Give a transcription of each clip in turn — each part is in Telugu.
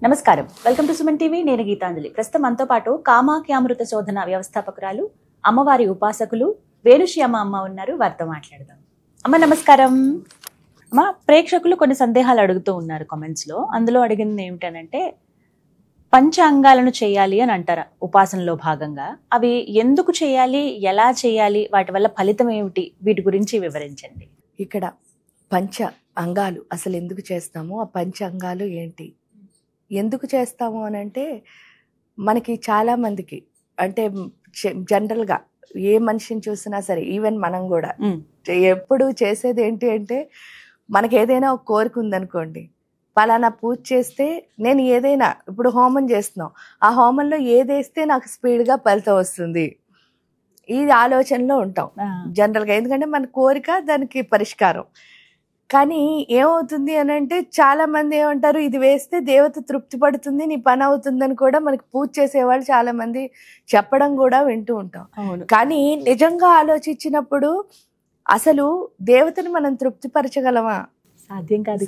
నమస్కారం, వెల్కమ్ టు సుమన్ టీవీ. నేను గీతాంజలి. ప్రస్తుతం మనతో పాటు కామాఖ్యామృత శోధన వ్యవస్థాపకురాలు, అమ్మవారి ఉపాసకులు వేణుశ్యామ అమ్మ ఉన్నారు. వారితో మాట్లాడదాం. అమ్మ నమస్కారం. అమ్మ, ప్రేక్షకులు కొన్ని సందేహాలు అడుగుతూ ఉన్నారు కామెంట్స్ లో. అందులో అడిగింది ఏమిటనంటే, పంచ అంగాలను చేయాలి అని అంటారు ఉపాసనలో భాగంగా. అవి ఎందుకు చేయాలి, ఎలా చేయాలి, వాటి వల్ల ఫలితం ఏమిటి, వీటి గురించి వివరించండి. ఇక్కడ పంచ అంగాలు అసలు ఎందుకు చేస్తాము, ఆ పంచ అంగాలు ఏంటి, ఎందుకు చేస్తాము అని అంటే, మనకి చాలామందికి అంటే జనరల్గా ఏ మనిషిని చూసినా సరే, ఈవెన్ మనం కూడా ఎప్పుడు చేసేది ఏంటి అంటే, మనకి ఏదైనా ఒక కోరిక ఉందనుకోండి, పలానా పూజ చేస్తే నేను ఏదైనా, ఇప్పుడు హోమం చేస్తున్నాం, ఆ హోమంలో ఏదేస్తే నాకు స్పీడ్గా ఫలితం వస్తుంది, ఈ ఆలోచనలో ఉంటాం జనరల్గా. ఎందుకంటే మన కోరిక దానికి పరిష్కారం. కానీ ఏమవుతుంది అని అంటే, చాలా మంది ఏమంటారు, ఇది వేస్తే దేవత తృప్తి పడుతుంది, నీ పని అవుతుందని కూడా మనకి పూజ చేసేవాళ్ళు చాలా మంది చెప్పడం కూడా వింటూ ఉంటాం. కానీ నిజంగా ఆలోచించినప్పుడు అసలు దేవతని మనం తృప్తిపరచగలమా? సాధ్యం కాదు.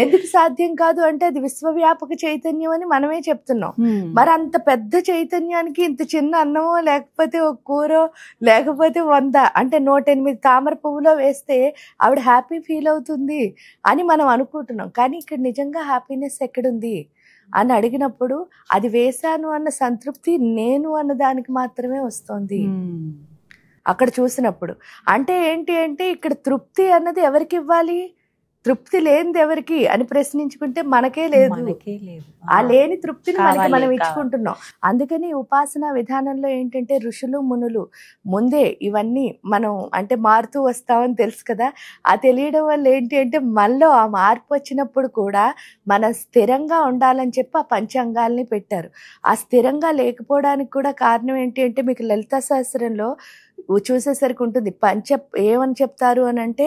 ఎందుకు సాధ్యం కాదు అంటే, అది విశ్వవ్యాపక చైతన్యం అని మనమే చెప్తున్నాం. మరి అంత పెద్ద చైతన్యానికి ఇంత చిన్న అన్నమో, లేకపోతే ఒక కూరో, లేకపోతే 100 అంటే 108 తామర పువ్వులో వేస్తే ఆవిడ హ్యాపీ ఫీల్ అవుతుంది అని మనం అనుకుంటున్నాం. కానీ ఇక్కడ నిజంగా హ్యాపీనెస్ ఎక్కడుంది అని అడిగినప్పుడు, అది వేశాను అన్న సంతృప్తి నేను అన్న దానికి మాత్రమే వస్తుంది అక్కడ చూసినప్పుడు. అంటే ఏంటి అంటే, ఇక్కడ తృప్తి అన్నది ఎవరికి ఇవ్వాలి? తృప్తి లేనిది ఎవరికి అని ప్రశ్నించుకుంటే మనకే లేదు. ఆ లేని తృప్తిని మనకి మనం ఇచ్చుకుంటున్నాం. అందుకని ఉపాసనా విధానంలో ఏంటంటే, ఋషులు మునులు ముందే ఇవన్నీ మనం అంటే మారుతూ వస్తామని తెలుసు కదా, ఆ తెలియడం వల్ల ఏంటి అంటే, మనలో ఆ మార్పు వచ్చినప్పుడు కూడా మనం స్థిరంగా ఉండాలని చెప్పి ఆ పంచాంగాల్ని పెట్టారు. ఆ స్థిరంగా లేకపోవడానికి కూడా కారణం ఏంటి అంటే, మీకు లలితా సహస్రంలో చూసేసరికి ఉంటుంది. ఏమని చెప్తారు అని అంటే,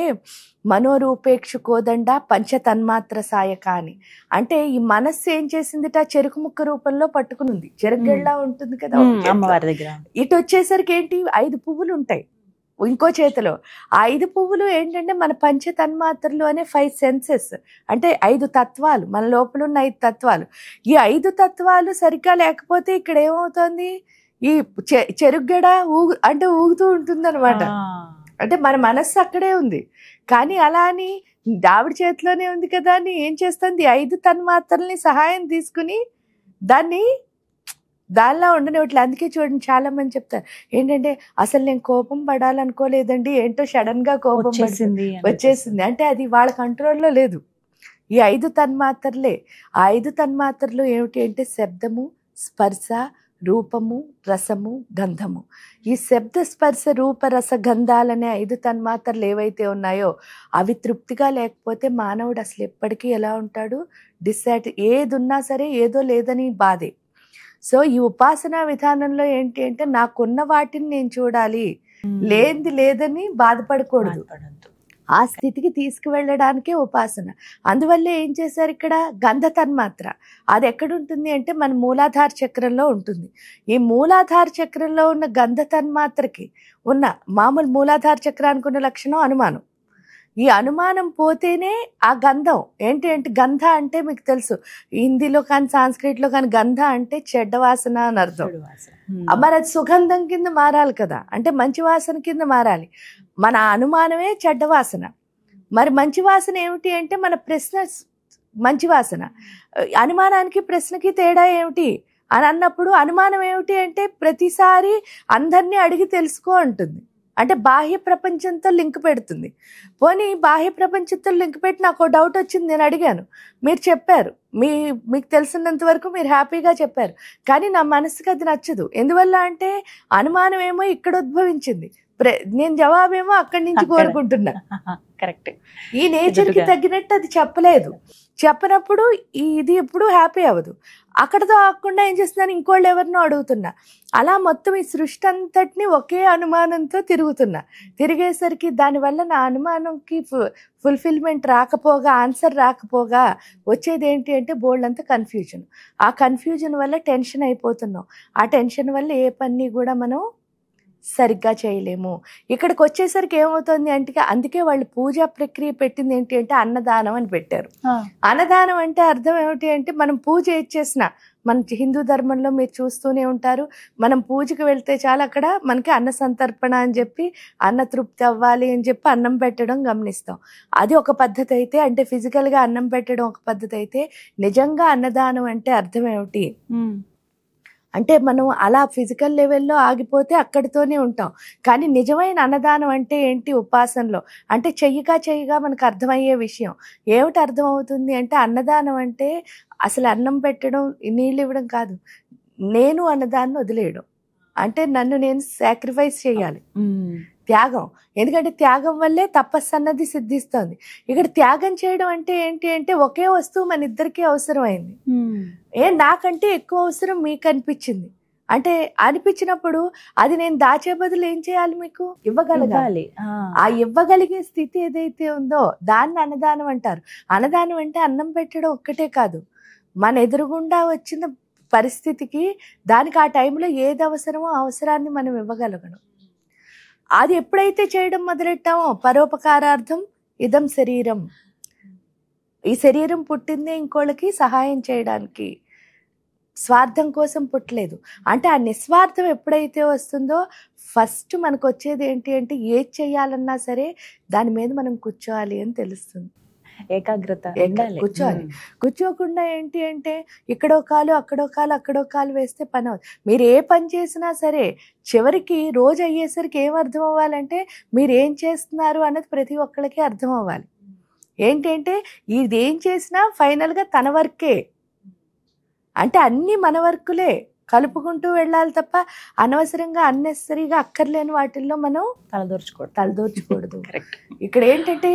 మనోరూపేక్షు కోదండ పంచ తన్మాత్ర సాయక అని. అంటే ఈ మనస్సు ఏం చేసిందిట, చెరుకు ముక్క రూపంలో పట్టుకునుంది. చెరుగళ్ళ ఉంటుంది కదా అమ్మవారి దగ్గర. ఇటు వచ్చేసరికి ఏంటి, 5 పువ్వులు ఉంటాయి ఇంకో చేతిలో. ఆ 5 పువ్వులు ఏంటంటే మన పంచ తన్మాత్రలు అనే 5 సెన్సెస్, అంటే 5 తత్వాలు, మన లోపల ఉన్న 5 తత్వాలు. ఈ 5 తత్వాలు సరిగ్గా లేకపోతే ఇక్కడ ఏమవుతుంది, ఈ చెరుగడ అంటే ఊగుతూ ఉంటుంది అనమాట. అంటే మన మనస్సు అక్కడే ఉంది, కానీ అలా అని ఆవిడ చేతిలోనే ఉంది కదా అని ఏం చేస్తుంది, 5 తన్మాత్రల్ని సహాయం తీసుకుని దాన్ని దానిలా ఉండనివ్వట్లేదు. అందుకే చూడండి, చాలా మంది చెప్తారు ఏంటంటే, అసలు నేను కోపం పడాలనుకోలేదండి, ఏంటో సడన్ గా కోపం వచ్చేసింది అంటే అది వాళ్ళ కంట్రోల్లో లేదు. ఈ 5 తన్మాత్రలే. ఆ 5 తన్మాత్రలు ఏమిటి అంటే, శబ్దము, స్పర్శ, రూపము, రసము, గంధము. ఈ శబ్ద స్పర్శ రూప రస గంధాలనే 5 తన్మాత్రలు ఏవైతే ఉన్నాయో, అవి తృప్తిగా లేకపోతే మానవుడు అసలు ఎప్పటికీ ఎలా ఉంటాడు, ఏది ఉన్నా సరే ఏదో లేదని బాధే. సో ఈ ఉపాసనా విధానంలో ఏంటి అంటే, నాకున్న వాటిని నేను చూడాలి, లేనిది లేదని బాధపడకూడదు. ఆ స్థితికి తీసుకువెళ్ళడానికే ఉపాసన. అందువల్లే ఏం చేశారు ఇక్కడ, గంధ తన్మాత్ర. అది ఎక్కడుంటుంది అంటే, మన మూలాధార చక్రంలో ఉంటుంది. ఈ మూలాధార చక్రంలో ఉన్న గంధ తన్మాత్రకి ఉన్న మామూలు మూలాధార చక్రానికి ఉన్న లక్షణం అనుమానం. ఈ అనుమానం పోతేనే ఆ గంధం ఏంటి అంటే, గంధ అంటే మీకు తెలుసు, హిందీలో కానీ సాంస్క్రిట్లో కానీ గంధ అంటే చెడ్డ వాసన అని అర్థం. మరి అది సుగంధం కింద మారాలి కదా, అంటే మంచి వాసన కింద మారాలి. మన అనుమానమే చెడ్డ వాసన. మరి మంచి వాసన ఏమిటి అంటే, మన ప్రశ్న మంచి వాసన. అనుమానానికి ప్రశ్నకి తేడా ఏమిటి అని అన్నప్పుడు, అనుమానం ఏమిటి అంటే ప్రతిసారి అందరినీ అడిగి తెలుసుకో అంటుంది, అంటే బాహ్య ప్రపంచంతో లింక్ పెడుతుంది. పోనీ బాహ్య ప్రపంచంతో లింక్ పెట్టి నాకు డౌట్ వచ్చింది, నేను అడిగాను, మీరు చెప్పారు, మీకు తెలిసినంత వరకు మీరు హ్యాపీగా చెప్పారు, కానీ నా మనసుకి అది నచ్చదు. ఎందువల్ల అంటే, అనుమానం ఏమో ఇక్కడ ఉద్భవించింది, నేను జవాబేమో అక్కడి నుంచి కోరుకుంటున్నా. కరెక్ట్. ఈ నేచర్కి తగ్గినట్టు అది చెప్పలేదు. చెప్పనప్పుడు ఇది ఎప్పుడు హ్యాపీ అవ్వదు. అక్కడతో ఆగకుండా ఏం చేస్తున్నాను, ఇంకోళ్ళు ఎవరినో అడుగుతున్నా. అలా మొత్తం ఈ సృష్టి అంతటిని ఒకే అనుమానంతో తిరిగేసరికి దానివల్ల నా అనుమానంకి ఫుల్ఫిల్మెంట్ రాకపోగా, ఆన్సర్ రాకపోగా వచ్చేది ఏంటి అంటే, బోల్డ్ కన్ఫ్యూజన్. ఆ కన్ఫ్యూజన్ వల్ల టెన్షన్ అయిపోతున్నాం. ఆ టెన్షన్ వల్ల ఏ పని కూడా మనం సరిగ్గా చేయలేము. ఇక్కడికి వచ్చేసరికి ఏమవుతుంది అంటే అందుకే వాళ్ళు పూజా ప్రక్రియ పెట్టింది ఏంటి అంటే అన్నదానం అని పెట్టారు. అన్నదానం అంటే అర్థం ఏమిటి అంటే మనం పూజ చేసినా మన హిందూ ధర్మంలో మీరు చూస్తూనే ఉంటారు, మనం పూజకి వెళ్తే చాలు అక్కడ మనకి అన్న సంతర్పణ అని చెప్పి అన్న తృప్తి అవ్వాలి అని చెప్పి అన్నం పెట్టడం గమనిస్తాం. అది ఒక పద్ధతి అయితే, అంటే ఫిజికల్గా అన్నం పెట్టడం ఒక పద్ధతి అయితే, నిజంగా అన్నదానం అంటే అర్థం ఏమిటి అంటే మనం అలా ఫిజికల్ లెవెల్లో ఆగిపోతే అక్కడితోనే ఉంటాం. కానీ నిజమైన అన్నదానం అంటే ఏంటి ఉపాసనలో అంటే చెయ్యగా మనకు అర్థమయ్యే విషయం ఏమిటి అర్థమవుతుంది అంటే అన్నదానం అంటే అసలు అన్నం పెట్టడం నీళ్ళు ఇవ్వడం కాదు, నేను అన్నదాన్ని వదిలేయడం అంటే నన్ను నేను సాక్రిఫైస్ చేయాలి, త్యాగం. ఎందుకంటే త్యాగం వల్లే తపస్సు అన్నది సిద్ధిస్తుంది. ఇక్కడ త్యాగం చేయడం అంటే ఏంటి అంటే ఒకే వస్తువు మన ఇద్దరికీ అవసరమైంది, నాకంటే ఎక్కువ అవసరం మీకు అనిపించింది అంటే అనిపించినప్పుడు అది నేను దాచే బదులు ఏం చేయాలి, మీకు ఇవ్వగలగాలి. ఆ ఇవ్వగలిగే స్థితి ఏదైతే ఉందో దాన్ని అన్నదానం అంటారు. అన్నదానం అంటే అన్నం పెట్టడం ఒక్కటే కాదు, మన ఎదురుగుండా వచ్చిన పరిస్థితికి దానికి ఆ టైంలో ఏది అవసరమో అవసరాన్ని మనం ఇవ్వగలగడం. అది ఎప్పుడైతే చేయడం మొదలెట్టామో పరోపకారార్థం ఇదం శరీరం, ఈ శరీరం పుట్టిందే ఇంకోళ్ళకి సహాయం చేయడానికి, స్వార్థం కోసం పుట్టలేదు. అంటే ఆ నిస్వార్థం ఎప్పుడైతే వస్తుందో ఫస్ట్ మనకు వచ్చేది ఏంటి అంటే ఏది చేయాలన్నా సరే దాని మీద మనం కూర్చోవాలి అని తెలుస్తుంది. ఏకాగ్రత కూర్చోవాలి. కూర్చోకుండా ఏంటి అంటే ఇక్కడో కాలు అక్కడో కాలు వేస్తే పని అవుతుంది. మీరు ఏ పని చేసినా సరే చివరికి రోజు అయ్యేసరికి ఏం అర్థం అవ్వాలంటే మీరు ఏం చేస్తున్నారు అన్నది ప్రతి ఒక్కరికి అర్థం అవ్వాలి. ఏంటంటే ఇది ఏం చేసినా ఫైనల్గా తన వర్కే, అంటే అన్నీ మన వర్కులే కలుపుకుంటూ వెళ్ళాలి తప్ప అనవసరంగా అన్నెసరీగా అక్కర్లేని వాటిల్లో మనం తలదూర్చకూడదు. ఇక్కడ ఏంటంటే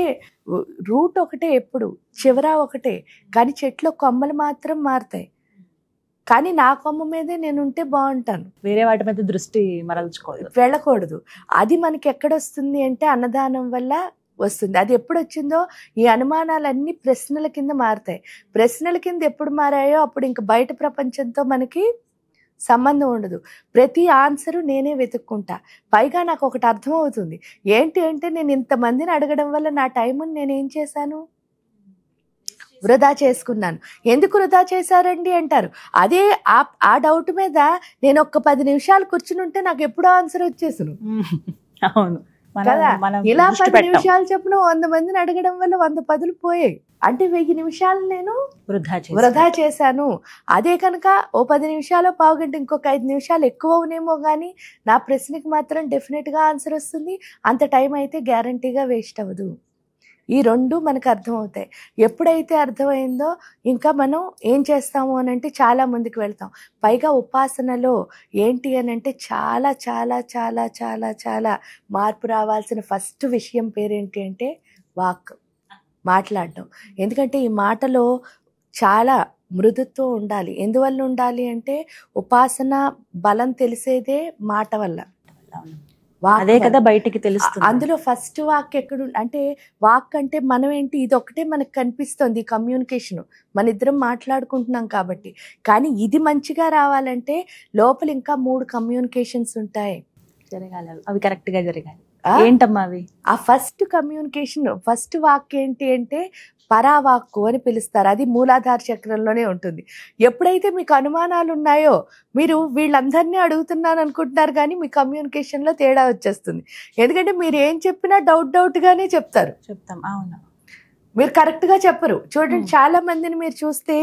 రూట్ ఒకటే, ఎప్పుడు చివర ఒకటే, కానీ చెట్లో కొమ్మలు మాత్రం మారుతాయి. కానీ నా కొమ్మ మీదే నేను ఉంటే బాగుంటాను, వేరే వాటి మీద దృష్టి వెళ్ళకూడదు. అది మనకి ఎక్కడొస్తుంది అంటే అన్నదానం వల్ల వస్తుంది. అది ఎప్పుడు వచ్చిందో ఈ అనుమానాలన్నీ ప్రశ్నల కింద మారుతాయి. ప్రశ్నల కింద ఎప్పుడు మారాయో అప్పుడు ఇంకా బయట ప్రపంచంతో మనకి సంబంధం ఉండదు. ప్రతి ఆన్సరు నేనే వెతుక్కుంటా. పైగా నాకు ఒకటి అర్థమవుతుంది ఏంటి అంటే నేను ఇంతమందిని అడగడం వల్ల నా టైంని నేనేం చేశాను, వృధా చేసుకున్నాను. ఎందుకు వృధా చేశారండి అంటారు. అదే ఆ డౌట్ మీద నేను ఒక్క 10 నిమిషాలు కూర్చుని ఉంటే నాకు ఎప్పుడో ఆన్సర్ వచ్చేసాను. అవును కదా, ఇలా 10 నిమిషాలు చెప్పిన 100 మందిని అడగడం వల్ల 100 పదులు పోయాయి. అంటే 1000 నిమిషాలు నేను వృధా చేశాను. అదే కనుక ఓ 10 నిమిషాలు పావుగంట ఇంకొక 5 నిమిషాలు ఎక్కువ అవునేమో కానీ నా ప్రశ్నకి మాత్రం డెఫినెట్గా ఆన్సర్ వస్తుంది. అంత టైం అయితే గ్యారంటీగా వేస్ట్ అవ్వదు. ఈ రెండు మనకు అర్థమవుతాయి. ఎప్పుడైతే అర్థమైందో ఇంకా మనం ఏం చేస్తాము అని అంటే చాలా ముందుకు వెళ్తాం. పైగా ఉపాసనలో ఏంటి అని అంటే చాలా చాలా చాలా చాలా చాలా మార్పు రావాల్సిన ఫస్ట్ విషయం పేరేంటి అంటే వాక్, మాట్లాడటం. ఎందుకంటే ఈ మాటలో చాలా మృదుత్వం ఉండాలి. ఎందువల్ల ఉండాలి అంటే ఉపాసన బలం తెలిసేదే మాట వల్ల. అదే కదా బయటికి తెలుస్తుంది. అందులో ఫస్ట్ వాక్ ఎక్కడ అంటే వాక్ అంటే మనం ఏంటి, ఇది ఒకటే మనకు కనిపిస్తుంది కమ్యూనికేషన్, మన ఇద్దరం మాట్లాడుకుంటున్నాం కాబట్టి. కానీ ఇది మంచిగా రావాలంటే లోపల ఇంకా 3 కమ్యూనికేషన్స్ ఉంటాయి, జరగాలి. అవి కరెక్ట్ గా జరగాలి. ఏంటమ్మా అవి? ఆ ఫస్ట్ కమ్యూనికేషన్, ఫస్ట్ వాక్ ఏంటి అంటే పరావాక్కు అని పిలుస్తారు. అది మూలాధార చక్రంలోనే ఉంటుంది. ఎప్పుడైతే మీకు అనుమానాలు ఉన్నాయో మీరు వీళ్ళందరినీ అడుగుతున్నాను అనుకుంటున్నారు కానీ మీ కమ్యూనికేషన్లో తేడా వచ్చేస్తుంది. ఎందుకంటే మీరు ఏం చెప్పినా డౌట్గానే చెప్తాం. అవును, మీరు కరెక్ట్గా చెప్పరు. చూడండి, చాలా మందిని మీరు చూస్తే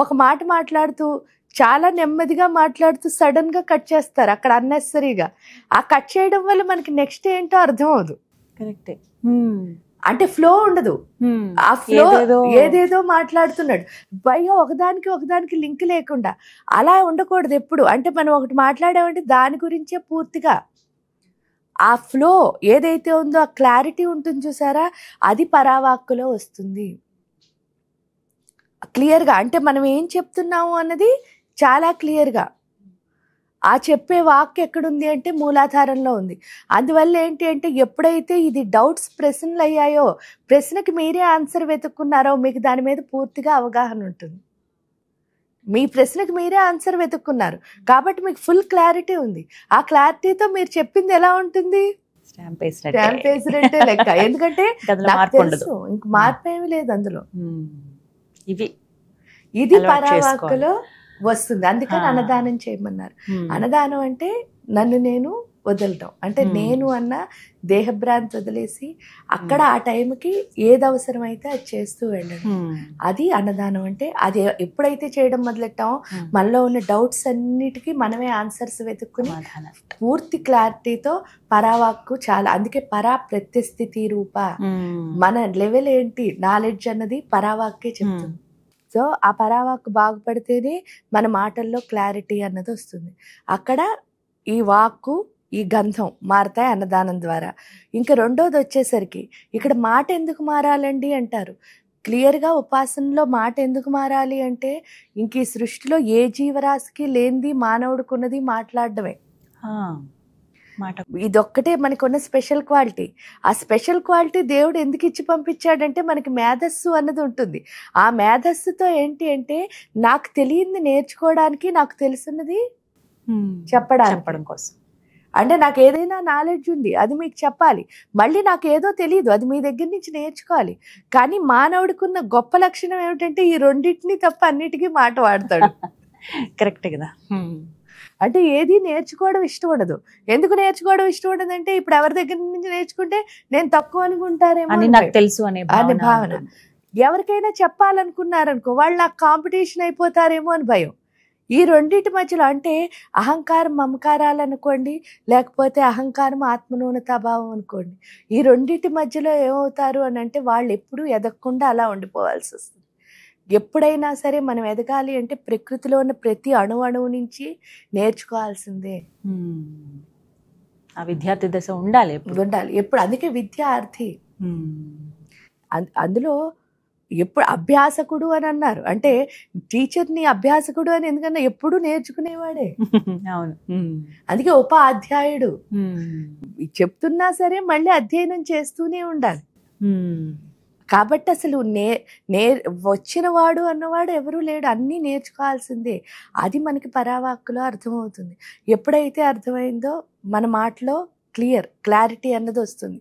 ఒక మాట మాట్లాడుతూ చాలా నెమ్మదిగా మాట్లాడుతూ సడన్ గా కట్ చేస్తారు అక్కడ అన్నెసరీగా. ఆ కట్ చేయడం వల్ల మనకి నెక్స్ట్ ఏంటో అర్థం అవదు. కరెక్టే, అంటే ఫ్లో ఉండదు. ఆ ఫ్లో ఏదేదో మాట్లాడుతున్నాడు, పైగా ఒకదానికి లింక్ లేకుండా. అలా ఉండకూడదు ఎప్పుడు. అంటే మనం ఒకటి మాట్లాడామంటే దాని గురించే పూర్తిగా ఆ ఫ్లో ఏదైతే ఉందో ఆ క్లారిటీ ఉంటుంది చూసారా, అది పరావాక్కులో వస్తుంది క్లియర్గా. అంటే మనం ఏం చెప్తున్నాము అన్నది చాలా క్లియర్గా. ఆ చెప్పే వాక్ ఎక్కడుంది అంటే మూలాధారంలో ఉంది. అందువల్ల ఏంటి అంటే ఎప్పుడైతే ఇది డౌట్స్ ప్రశ్నలు అయ్యాయో, ప్రశ్నకి మీరే ఆన్సర్ వెతుక్కున్నారో మీకు దాని మీద పూర్తిగా అవగాహన ఉంటుంది. మీ ప్రశ్నకు మీరే ఆన్సర్ వెతుక్కున్నారు కాబట్టి మీకు ఫుల్ క్లారిటీ ఉంది. ఆ క్లారిటీతో మీరు చెప్పింది ఎలా ఉంటుంది? స్టాంప్ స్టాంప్ వేసినట్టే లెక్క. ఎందుకంటే నాకు తెలుసు, ఇంక మార్పు ఏమీ లేదు అందులో. ఇది పరావాక్కులో వస్తుంది. అందుకని అన్నదానం చేయమన్నారు. అన్నదానం అంటే నన్ను నేను వదలటం, అంటే నేను అన్న దేహభ్రాంతి వదిలేసి అక్కడ ఆ టైంకి ఏది అవసరమైతే అది చేస్తూ వెళ్ళడం, అది అన్నదానం. అంటే అది ఎప్పుడైతే చేయడం మొదలెట్టామో మనలో ఉన్న డౌట్స్ అన్నిటికీ మనమే ఆన్సర్స్ వెతుక్కుని పూర్తి క్లారిటీతో పరావాక్కు చాలా. అందుకే పరా ప్రత్యస్థితి రూప, మన లెవెల్ ఏంటి నాలెడ్జ్ అన్నది పరావాక్కే చెప్తుంది. సో ఆ పరావాక్కు బాగుపడితేనే మన మాటల్లో క్లారిటీ అన్నది వస్తుంది. అక్కడ ఈ వాక్కు ఈ గంధం మారతాయి అన్నదానం ద్వారా. ఇంకా రెండోది వచ్చేసరికి ఇక్కడ మాట ఎందుకు మారాలండి అంటారు. క్లియర్గా ఉపాసనలో మాట ఎందుకు మారాలి అంటే ఇంక ఈ సృష్టిలో ఏ జీవరాశికి లేనిది మానవుడికున్నది మాట్లాడడమే. ఇదొక్కటే మనకున్న స్పెషల్ క్వాలిటీ. ఆ స్పెషల్ క్వాలిటీ దేవుడు ఎందుకు ఇచ్చి పంపించాడంటే మనకి మేధస్సు అన్నది ఉంటుంది. ఆ మేధస్సుతో ఏంటి అంటే నాకు తెలియంది నేర్చుకోవడానికి, నాకు తెలుసున్నది చెప్పడం కోసం. అంటే నాకు ఏదైనా నాలెడ్జ్ ఉంది అది మీకు చెప్పాలి, మళ్ళీ నాకు ఏదో తెలియదు అది మీ దగ్గర నుంచి నేర్చుకోవాలి. కానీ మానవుడికున్న గొప్ప లక్షణం ఏమిటంటే ఈ రెండింటిని తప్ప అన్నిటికీ మాట వాడతాడు. కరెక్ట్ కదా. అంటే ఏది నేర్చుకోవడం ఇష్టం ఉండదు. ఎందుకు నేర్చుకోవడం ఇష్టం ఉండదు అంటే ఇప్పుడు ఎవరి దగ్గర నుంచి నేర్చుకుంటే నేను తక్కువ అనుకుంటారేమో నాకు తెలుసు అనే భావన. ఎవరికైనా చెప్పాలనుకున్నారనుకో వాళ్ళు నాకు కాంపిటీషన్ అయిపోతారేమో అని భయం. ఈ రెండింటి మధ్యలో అంటే అహంకారం మమకారాలు అనుకోండి, లేకపోతే అహంకారం ఆత్మన్యూనతాభావం అనుకోండి, ఈ రెండింటి మధ్యలో ఏమవుతారు అని అంటే వాళ్ళు ఎప్పుడూ ఎదగకుండా అలా ఉండిపోవాల్సి వస్తుంది. ఎప్పుడైనా సరే మనం ఎదగాలి అంటే ప్రకృతిలో ఉన్న ప్రతి అణువు నుంచి నేర్చుకోవాల్సిందే. ఆ విద్యార్థి దశ ఉండాలి ఎప్పుడు. అందుకే విద్యార్థి. అందులో ఎప్పుడు అభ్యాసకుడు అని అన్నారు. అంటే టీచర్ని అభ్యాసకుడు అని ఎందుకన్నా ఎప్పుడు నేర్చుకునేవాడే. అవును. అందుకే ఉపాధ్యాయుడు. చెప్తున్నా సరే మళ్ళీ అధ్యయనం చేస్తూనే ఉండాలి. కాబట్టి అసలు వచ్చిన వాడు అన్నవాడు ఎవరూ లేడు, అన్నీ నేర్చుకోవాల్సిందే. అది మనకి పరావాక్కులో అర్థమవుతుంది. ఎప్పుడైతే అర్థమైందో మన మాటలో క్లారిటీ అన్నది వస్తుంది.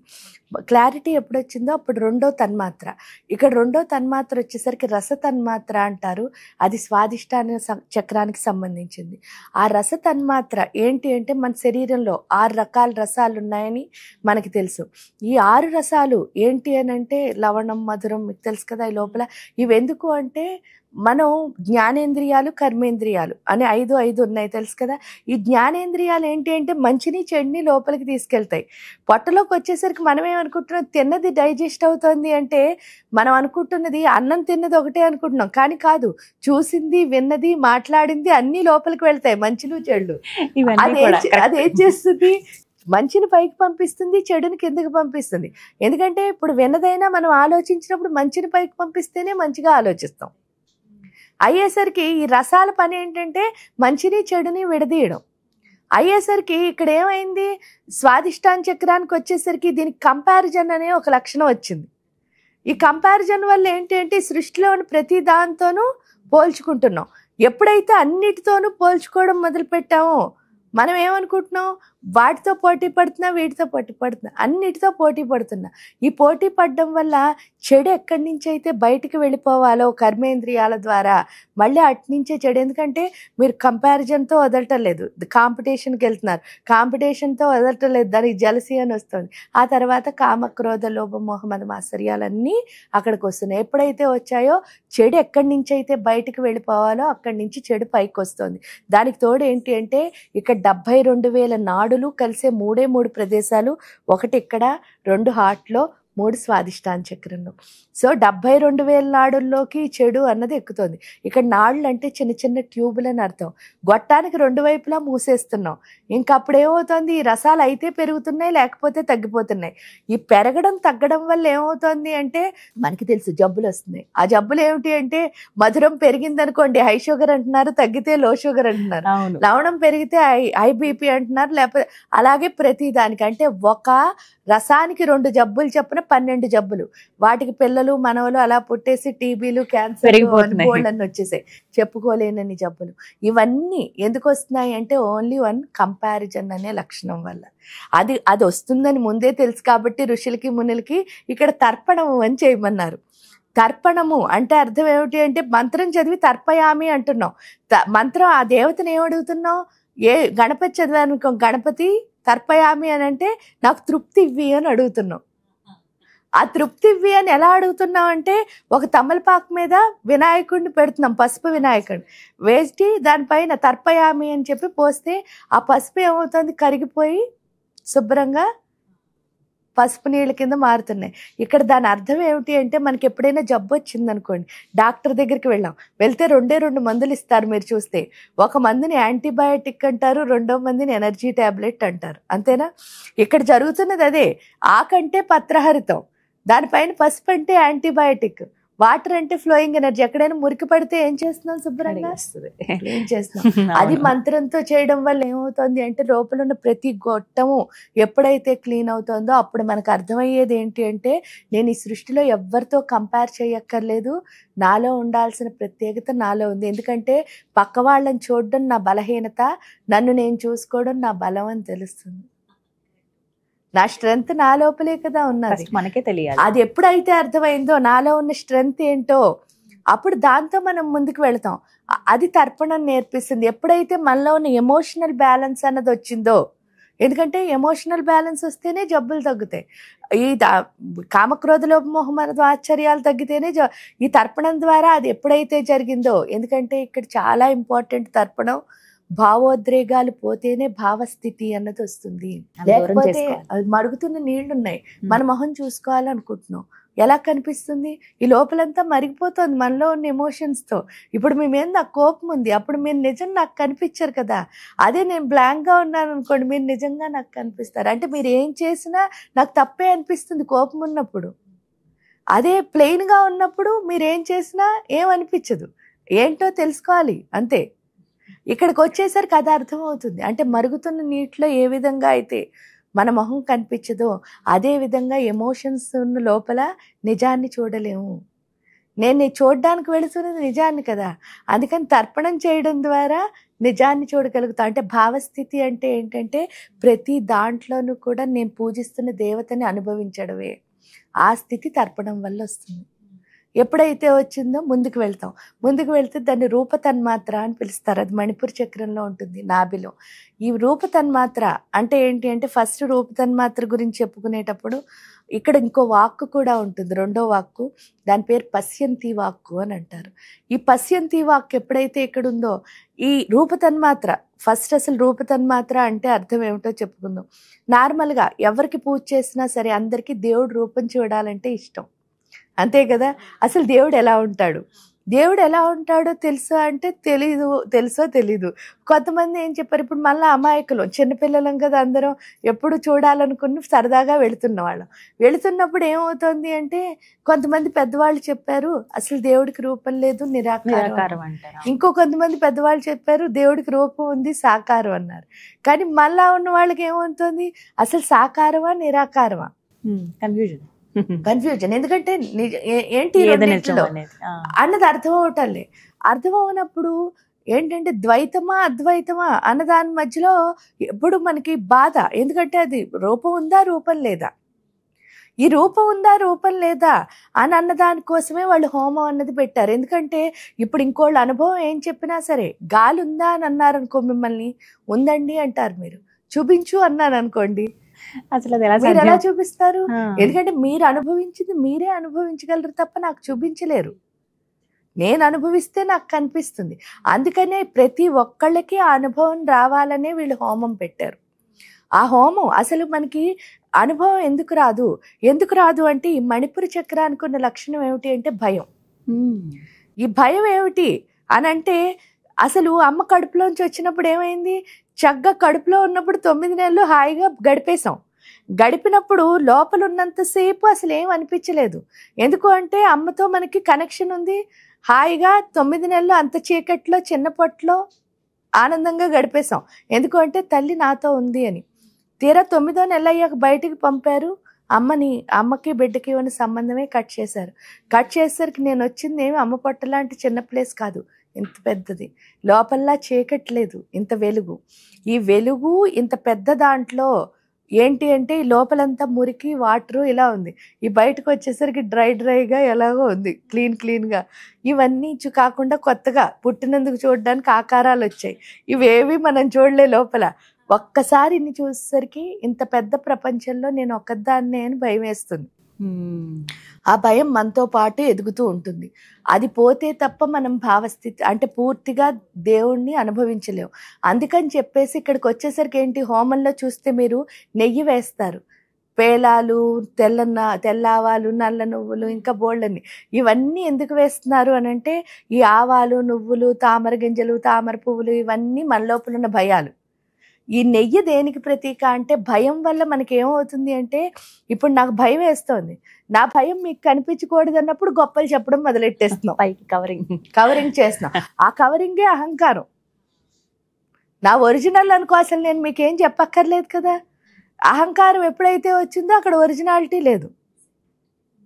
క్లారిటీ ఎప్పుడు వచ్చిందో అప్పుడు రెండో తన్మాత్ర. ఇక్కడ రెండో తన్మాత్ర వచ్చేసరికి రస తన్మాత్ర అంటారు. అది స్వాదిష్టాన చక్రానికి సంబంధించింది. ఆ రస తన్మాత్ర ఏంటి అంటే మన శరీరంలో 6 రకాల రసాలు ఉన్నాయని మనకి తెలుసు. ఈ 6 రసాలు ఏంటి అని అంటే లవణం, మధురం, మీకు తెలుసు కదా. ఈ లోపల ఇవెందుకు అంటే మనం జ్ఞానేంద్రియాలు, కర్మేంద్రియాలు అని 5 ఉన్నాయి తెలుసు కదా. ఈ జ్ఞానేంద్రియాలు ఏంటి అంటే మంచిని చెడుని లోపలికి తీసుకెళ్తాయి. పొట్టలోకి వచ్చేసరికి మనం ఏమనుకుంటున్నాం, తిన్నది డైజెస్ట్ అవుతుంది అంటే మనం అనుకుంటున్నది అన్నం తిన్నది ఒకటే అనుకుంటున్నాం. కానీ కాదు, చూసింది, విన్నది, మాట్లాడింది అన్నీ లోపలికి వెళ్తాయి, మంచిలు చెడులు. అదేం చేస్తుంది, మంచిని పైకి పంపిస్తుంది, చెడుని కిందకి పంపిస్తుంది. ఎందుకంటే ఇప్పుడు విన్నదైనా మనం ఆలోచించినప్పుడు మంచిని పైకి పంపిస్తేనే మంచిగా ఆలోచిస్తాం. అయ్యేసరికి ఈ రసాల పని ఏంటంటే మంచిని చెడుని విడదీయడం. అయ్యేసరికి ఇక్కడ ఏమైంది, స్వాదిష్టాన చక్రానికి వచ్చేసరికి దీనికి కంపారిజన్ అనే ఒక లక్షణం వచ్చింది. ఈ కంపారిజన్ వల్ల ఏంటి అంటే సృష్టిలో ఉన్న ప్రతి దాంతోనూ పోల్చుకుంటున్నాం. ఎప్పుడైతే అన్నిటితోనూ పోల్చుకోవడం మొదలు పెట్టామో మనం ఏమనుకుంటున్నాం, వాటితో పోటీ పడుతున్నా, వీటితో పోటీ పడుతున్నా, అన్నిటితో పోటీ పడుతున్నా. ఈ పోటీ పడడం వల్ల చెడు ఎక్కడి నుంచి అయితే బయటికి వెళ్ళిపోవాలో కర్మేంద్రియాల ద్వారా మళ్ళీ అట్నుంచే చెడు. ఎందుకంటే మీరు కంపారిజన్తో వదలటం లేదు, కాంపిటీషన్కి వెళ్తున్నారు, కాంపిటీషన్తో వదలటం లేదు, దానికి జలసీ అని వస్తుంది. ఆ తర్వాత కామ, క్రోధ, లోభ, మోహ, మద, మాత్సర్యాలన్నీ అక్కడికి వస్తున్నాయి. ఎప్పుడైతే వచ్చాయో చెడు ఎక్కడి నుంచి అయితే బయటికి వెళ్ళిపోవాలో అక్కడి నుంచి చెడు పైకి వస్తుంది. దానికి తోడు ఏంటి అంటే ఇక్కడ 72,000 నాడులు కలిసే 3 ప్రదేశాలు. ఒకటి ఇక్కడ, 2 హార్ట్లో, 3 స్వాదిష్టాన చక్రంలో. సో 72,000 నాడుల్లోకి చెడు అన్నది ఎక్కుతుంది. ఇక్కడ నాడులు అంటే చిన్న చిన్న ట్యూబులు అని అర్థం. గొట్టానికి 2 వైపులా మూసేస్తున్నాం. ఇంకా అప్పుడు ఏమవుతుంది, ఈ రసాలు అయితే పెరుగుతున్నాయి, లేకపోతే తగ్గిపోతున్నాయి. ఈ పెరగడం తగ్గడం వల్ల ఏమవుతుంది అంటే మనకి తెలుసు జబ్బులు వస్తున్నాయి. ఆ జబ్బులు ఏమిటి అంటే మధురం పెరిగింది అనుకోండి హై షుగర్ అంటున్నారు, తగ్గితే లో షుగర్ అంటున్నారు. లవణం పెరిగితే హై బీపీ అంటున్నారు. లేకపోతే అలాగే ప్రతి దానికి అంటే ఒక రసానికి 2 జబ్బులు చెప్పిన 12 జబ్బులు, వాటికి పిల్లలు మనవలు అలా పుట్టేసి టీబీలు, క్యాన్సర్, పెరిగిపోతున్నాయి. బోల్డ్ వచ్చేసాయి, చెప్పుకోలేనన్ని జబ్బులు. ఇవన్నీ ఎందుకు వస్తున్నాయి అంటే ఓన్లీ వన్ కంపారిజన్ అనే లక్షణం వల్ల. అది వస్తుందని ముందే తెలుసు కాబట్టి ఋషులకి మునులకి ఇక్కడ తర్పణము అని చేయమన్నారు. తర్పణము అంటే అర్థం ఏమిటి అంటే మంత్రం చదివి తర్పయామి అంటున్నాం. మంత్రం ఆ దేవతను ఏమడుగుతున్నావు? గణపతి చదివానుకో, గణపతి తర్పయామి అని అంటే నాకు తృప్తి ఇవ్వి అని అడుగుతున్నాం. ఆ తృప్తి ఇవ్వి అని ఎలా అడుగుతున్నాం అంటే ఒక తమలపాకు మీద వినాయకుడిని పెడుతున్నాం, పసుపు వినాయకుడిని వేసి దానిపైన తర్పయామి అని చెప్పి పోస్తే ఆ పసుపు ఏమవుతుంది? కరిగిపోయి శుభ్రంగా పసుపు నీళ్ళ కింద మారుతున్నాయి. ఇక్కడ దాని అర్థం ఏమిటి అంటే మనకి ఎప్పుడైనా జబ్బు వచ్చింది అనుకోండి, డాక్టర్ దగ్గరికి వెళ్తే 2 మందులు ఇస్తారు. మీరు చూస్తే ఒక మందుని యాంటీబయాటిక్ అంటారు, 2వ మందిని ఎనర్జీ టాబ్లెట్ అంటారు. అంతేనా? ఇక్కడ జరుగుతున్నది అదే. ఆకంటే పత్రహరితం, దానిపైన పసుపు అంటే యాంటీబయాటిక్, వాటర్ అంటే ఫ్లోయింగ్ ఎనర్జీ. ఎక్కడైనా మురికి పడితే ఏం చేస్తున్నాం? శుభ్రంగా ఏం చేస్తున్నాం. అది మంత్రంతో చేయడం వల్ల ఏమవుతుంది అంటే లోపల ఉన్న ప్రతి గొట్టము ఎప్పుడైతే క్లీన్ అవుతుందో అప్పుడు మనకు అర్థమయ్యేది ఏంటి అంటే నేను ఈ సృష్టిలో ఎవరితో కంపేర్ చేయక్కర్లేదు, నాలో ఉండాల్సిన ప్రత్యేకత నాలో ఉంది. ఎందుకంటే పక్క వాళ్ళని చూడడం నా బలహీనత, నన్ను నేను చూసుకోవడం నా బలం అని తెలుస్తుంది. నా స్ట్రెంగ్త్ నా లోపలే కదా ఉన్నది, మనకే తెలియాలి. అది ఎప్పుడైతే అర్థమైందో నాలో ఉన్న స్ట్రెంగ్త్ ఏంటో అప్పుడు దాంతో మనం ముందుకు వెళతాం. అది తర్పణం నేర్పిస్తుంది. ఎప్పుడైతే మనలో ఉన్న ఎమోషనల్ బ్యాలెన్స్ అన్నది వచ్చిందో, ఎందుకంటే ఎమోషనల్ బ్యాలెన్స్ వస్తేనే జబ్బులు తగ్గుతాయి. ఈ కామక్రోధ లోపమోహమద ఆశ్చర్యాలు తగ్గితేనే ఈ తర్పణం ద్వారా అది ఎప్పుడైతే జరిగిందో, ఎందుకంటే ఇక్కడ చాలా ఇంపార్టెంట్ తర్పణం, భావోద్రేగాలు పోతేనే భావస్థితి అన్నది వస్తుంది. లేకపోతే మరుగుతున్న నీళ్లున్నాయి, మన మొహం చూసుకోవాలనుకుంటున్నాం, ఎలా కనిపిస్తుంది? ఈ లోపలంతా మరిగిపోతుంది మనలో ఉన్న ఎమోషన్స్తో. ఇప్పుడు మీ మీద నాకు కోపం ఉంది, అప్పుడు మీరు నిజం నాకు కనిపించరు కదా. అదే నేను బ్లాంక్గా ఉన్నాను అనుకోండి, మీరు నిజంగా నాకు కనిపిస్తారు. అంటే మీరు ఏం చేసినా నాకు తప్పే అనిపిస్తుంది కోపం ఉన్నప్పుడు. అదే ప్లెయిన్గా ఉన్నప్పుడు మీరు ఏం చేసినా ఏమనిపించదు, ఏంటో తెలుసుకోవాలి అంతే. ఇక్కడికి వచ్చేసరికి అది అర్థమవుతుంది. అంటే మరుగుతున్న నీటిలో ఏ విధంగా అయితే మన మొహం కనిపించదో అదే విధంగా ఎమోషన్స్ ఉన్న లోపల నిజాన్ని చూడలేము. నేను చూడడానికి వెళుతున్నది నిజాన్ని కదా, అందుకని తర్పణం చేయడం ద్వారా నిజాన్ని చూడగలుగుతా. అంటే భావస్థితి అంటే ఏంటంటే ప్రతి దాంట్లోనూ కూడా నేను పూజిస్తున్న దేవతని అనుభవించడమే. ఆ స్థితి తర్పణం వల్ల వస్తుంది. ఎప్పుడైతే వచ్చిందో ముందుకు వెళ్తాం. ముందుకు వెళ్తే దాన్ని రూపతన్మాత్ర అని పిలుస్తారు. అది మణిపూర్ చక్రంలో ఉంటుంది, నాభిలో. ఈ రూపతన్మాత్ర అంటే ఏంటి అంటే ఫస్ట్ రూపతన్మాత్ర గురించి చెప్పుకునేటప్పుడు ఇక్కడ ఇంకో వాక్కు కూడా ఉంటుంది, 2వ వాక్కు, దాని పేరు పశ్యంతి వాక్కు అని అంటారు. ఈ పశ్యంతి వాక్కు ఎప్పుడైతే ఇక్కడ ఉందో ఈ రూపతన్మాత్ర ఫస్ట్, అసలు రూపతన్మాత్ర అంటే అర్థం ఏమిటో చెప్పుకుందాం. నార్మల్గా ఎవరికి పూజ చేసినా సరే అందరికీ దేవుడు రూపం చూడాలంటే ఇష్టం, అంతే కదా. అసలు దేవుడు ఎలా ఉంటాడు, దేవుడు ఎలా ఉంటాడో తెలుసా అంటే తెలుసో తెలీదు. కొంతమంది ఏం చెప్పారు, ఇప్పుడు మళ్ళీ అమాయకులు చిన్నపిల్లలం కదా అందరం, ఎప్పుడు చూడాలనుకుని సరదాగా వెళుతున్నప్పుడు ఏమవుతుంది అంటే కొంతమంది పెద్దవాళ్ళు చెప్పారు అసలు దేవుడికి రూపం లేదు, నిరాకారం అంటారు. ఇంకో కొంతమంది పెద్దవాళ్ళు చెప్పారు దేవుడికి రూపం ఉంది, సాకారం అన్నారు. కానీ మళ్ళా ఉన్న వాళ్ళకి ఏమవుతుంది, అసలు సాకారమా నిరాకారమా? కన్ఫ్యూజన్. ఎందుకంటే ఏంటి అన్నది అర్థం అవనప్పుడు ఏంటంటే ద్వైతమా అద్వైతమా అన్న దాని మధ్యలో ఎప్పుడు మనకి బాధ. ఎందుకంటే అది రూపం ఉందా రూపం లేదా, ఈ రూపం ఉందా రూపం లేదా అని అన్న దానికోసమే వాళ్ళు హోమం అన్నది పెట్టారు. ఎందుకంటే ఇప్పుడు ఇంకోళ్ళ అనుభవం ఏం చెప్పినా సరే, గాలి ఉందా అని అన్నారనుకో మిమ్మల్ని, ఉందండి అంటారు. మీరు చూపించు అన్నాను అనుకోండి, అసలు అది ఎలా చూపిస్తారు? ఎందుకంటే మీరు అనుభవించింది మీరే అనుభవించగలరు తప్ప నాకు చూపించలేరు. నేను అనుభవిస్తే నాకు కనిపిస్తుంది. అందుకనే ప్రతి ఒక్కళ్ళకి ఆ అనుభవం రావాలనే వీళ్ళు హోమం పెట్టారు. ఆ హోమం అసలు మనకి అనుభవం ఎందుకు రాదు అంటే ఈ మణిపుర చక్రానికి ఉన్న లక్షణం ఏమిటి అంటే భయం. ఈ భయం ఏమిటి అని అంటే అసలు అమ్మ కడుపులోంచి వచ్చినప్పుడు ఏమైంది, చక్కగా కడుపులో ఉన్నప్పుడు 9 నెలలు హాయిగా గడిపినప్పుడు లోపల ఉన్నంతసేపు అసలు ఏం అనిపించలేదు. ఎందుకు అంటే అమ్మతో మనకి కనెక్షన్ ఉంది, హాయిగా 9 నెలలు అంత చీకట్లో చిన్న పొట్లో ఆనందంగా గడిపేశాం. ఎందుకు అంటే తల్లి నాతో ఉంది అని. తీరా 9వ నెల అయ్యాక బయటికి పంపారు, అమ్మకి బిడ్డకి ఉన్న సంబంధమే కట్ చేశారు. కట్ చేసేసరికి నేను వచ్చింది ఏమి అమ్మ పొట్ట లాంటి చిన్న ప్లేస్ కాదు, ఇంత పెద్దది. లోపల చీకట్లేదు, ఇంత వెలుగు. ఈ వెలుగు ఇంత పెద్ద దాంట్లో ఏంటి అంటే ఈ లోపలంతా మురికి వాటరు ఇలా ఉంది. ఈ బయటకు వచ్చేసరికి డ్రైగా ఎలాగో ఉంది, క్లీన్గా. ఇవన్నీ కాకుండా కొత్తగా పుట్టినందుకు చూడడానికి ఆకారాలు వచ్చాయి. ఇవేవి మనం చూడలే లోపల. ఒక్కసారి ఇన్ని చూసేసరికి ఇంత పెద్ద ప్రపంచంలో నేను ఒక్కదాన్నే అని భయం వేస్తుంది. ఆ భయం మనతో పాటు ఎదుగుతూ ఉంటుంది. అది పోతే తప్ప మనం భావస్థితి అంటే పూర్తిగా దేవుణ్ణి అనుభవించలేము. అందుకని చెప్పేసి ఇక్కడికి వచ్చేసరికి ఏంటి, హోమంలో చూస్తే మీరు నెయ్యి వేస్తారు, పేలాలు, తెల్ల ఆవాలు, నల్ల నువ్వులు, ఇంకా బోళ్ళని. ఇవన్నీ ఎందుకు వేస్తున్నారు అని అంటే ఈ ఆవాలు, నువ్వులు, తామర గింజలు, తామర పువ్వులు ఇవన్నీ మన లోపల ఉన్న భయాలు. ఈ నెయ్యి దేనికి ప్రతీక అంటే భయం వల్ల మనకి ఏమవుతుంది అంటే, ఇప్పుడు నాకు భయం వేస్తోంది, నా భయం మీకు కనిపించకూడదు అన్నప్పుడు గొప్పలు చెప్పడం మొదలెట్టేస్తున్నాం, పైకి కవరింగ్ చేస్తున్నాం. ఆ కవరింగే అహంకారం. నా ఒరిజినల్ అనుకో, అసలు నేను మీకేం చెప్పక్కర్లేదు కదా. అహంకారం ఎప్పుడైతే వచ్చిందో అక్కడ ఒరిజినాలిటీ లేదు,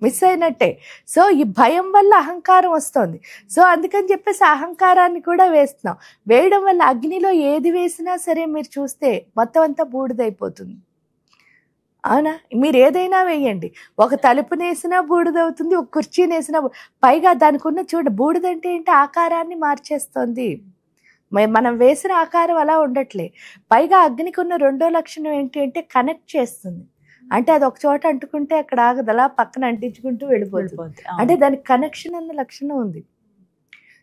మిస్ అయినట్టే. సో ఈ భయం వల్ల అహంకారం వస్తుంది. సో అందుకని చెప్పేసి అహంకారాన్ని కూడా వేస్తున్నాం. వేయడం వల్ల అగ్నిలో ఏది వేసినా సరే మీరు చూస్తే మొత్తం అంతా బూడిదైపోతుంది. అవునా? మీరు ఏదైనా వేయండి, ఒక తలుపునేసినా బూడిదవుతుంది, ఒక కుర్చీనేసినా పైగా దానికి ఉన్న బూడిదంటే ఏంటి, ఆకారాన్ని మార్చేస్తుంది. మనం వేసిన ఆకారం అలా ఉండట్లే. పైగా అగ్నికి ఉన్న రెండో లక్షణం ఏంటి అంటే కనెక్ట్ చేస్తుంది. అంటే అది ఒక చోట అంటుకుంటే అక్కడ ఆగదు, అలా పక్కన అంటించుకుంటూ వెళ్ళిపోతుంది. అంటే దానికి కనెక్షన్ అన్న లక్షణం ఉంది.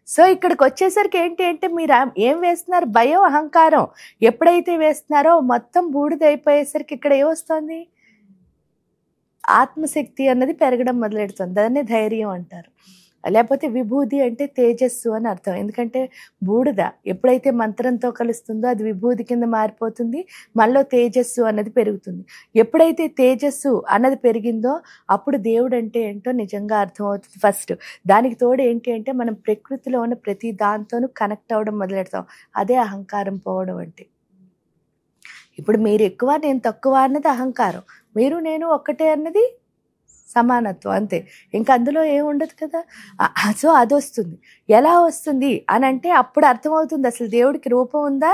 సో ఇక్కడికి వచ్చేసరికి ఏంటి అంటే మీరు ఏం వేస్తున్నారు, భయం, అహంకారం ఎప్పుడైతే వేస్తున్నారో మొత్తం బూడిదైపోయేసరికి ఇక్కడ ఏమొస్తుంది, ఆత్మశక్తి అన్నది పెరగడం మొదలెడుతుంది. దాన్ని ధైర్యం అంటారు. లేకపోతే విభూది అంటే తేజస్సు అని అర్థం. ఎందుకంటే బూడిద ఎప్పుడైతే మంత్రంతో కలుస్తుందో అది విభూది కింద మారిపోతుంది, మనలో తేజస్సు అన్నది పెరుగుతుంది. ఎప్పుడైతే తేజస్సు అన్నది పెరిగిందో అప్పుడు దేవుడు అంటే ఏంటో నిజంగా అర్థమవుతుంది. ఫస్ట్ దానికి తోడు ఏంటి అంటే మనం ప్రకృతిలో ఉన్న ప్రతి దాంతోనూ కనెక్ట్ అవ్వడం మొదలెడతాం. అదే అహంకారం పోవడం అంటే. ఇప్పుడు మీరు ఎక్కువ నేను తక్కువ అన్నది అహంకారం, మీరు నేను ఒక్కటే అన్నది సమానత్వం, అంతే. ఇంకా అందులో ఏముండదు కదా. సో అది వస్తుంది. ఎలా వస్తుంది అని అంటే అప్పుడు అర్థమవుతుంది అసలు దేవుడికి రూపం ఉందా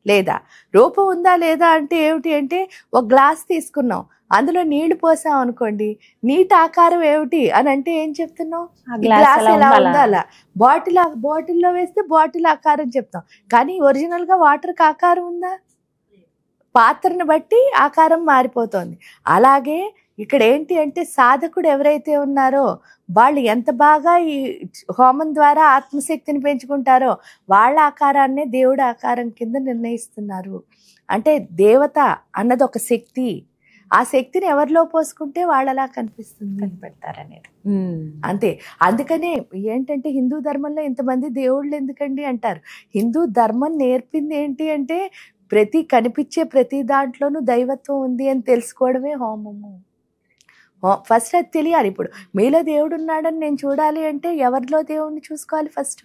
లేదా. రూపం ఉందా లేదా అంటే ఏమిటి అంటే, ఒక గ్లాస్ తీసుకున్నాం, అందులో నీళ్లు పోసాం అనుకోండి, నీటి ఆకారం ఏమిటి అని అంటే ఏం చెప్తున్నాం, గ్లాస్ ఎలా ఉందా అలా. బాటిల్లో వేస్తే బాటిల్ ఆకారం చెప్తాం, కానీ ఒరిజినల్గా వాటర్కి ఆకారం ఉందా, పాత్రను బట్టి ఆకారం మారిపోతుంది. అలాగే ఇక్కడ ఏంటి అంటే సాధకుడు ఎవరైతే ఉన్నారో వాళ్ళు ఎంత బాగా ఈ హోమం ద్వారా ఆత్మశక్తిని పెంచుకుంటారో వాళ్ళ ఆకారాన్నే దేవుడి ఆకారం కింద నిర్ణయిస్తున్నారు. అంటే దేవత అన్నది ఒక శక్తి, ఆ శక్తిని ఎవరిలో పోసుకుంటే వాళ్ళలా కనిపెడతారనేది అంతే. అందుకనే ఏంటంటే హిందూ ధర్మంలో ఇంతమంది దేవుళ్ళు ఎందుకండి అంటారు. హిందూ ధర్మం నేర్పింది ఏంటి అంటే కనిపించే ప్రతి దాంట్లోనూ దైవత్వం ఉంది అని తెలుసుకోవడమే హోమము. ఫస్ట్ అది తెలియాలి. ఇప్పుడు మీలో దేవుడు ఉన్నాడని నేను చూడాలి అంటే ఎవరిలో దేవుడిని చూసుకోవాలి, ఫస్ట్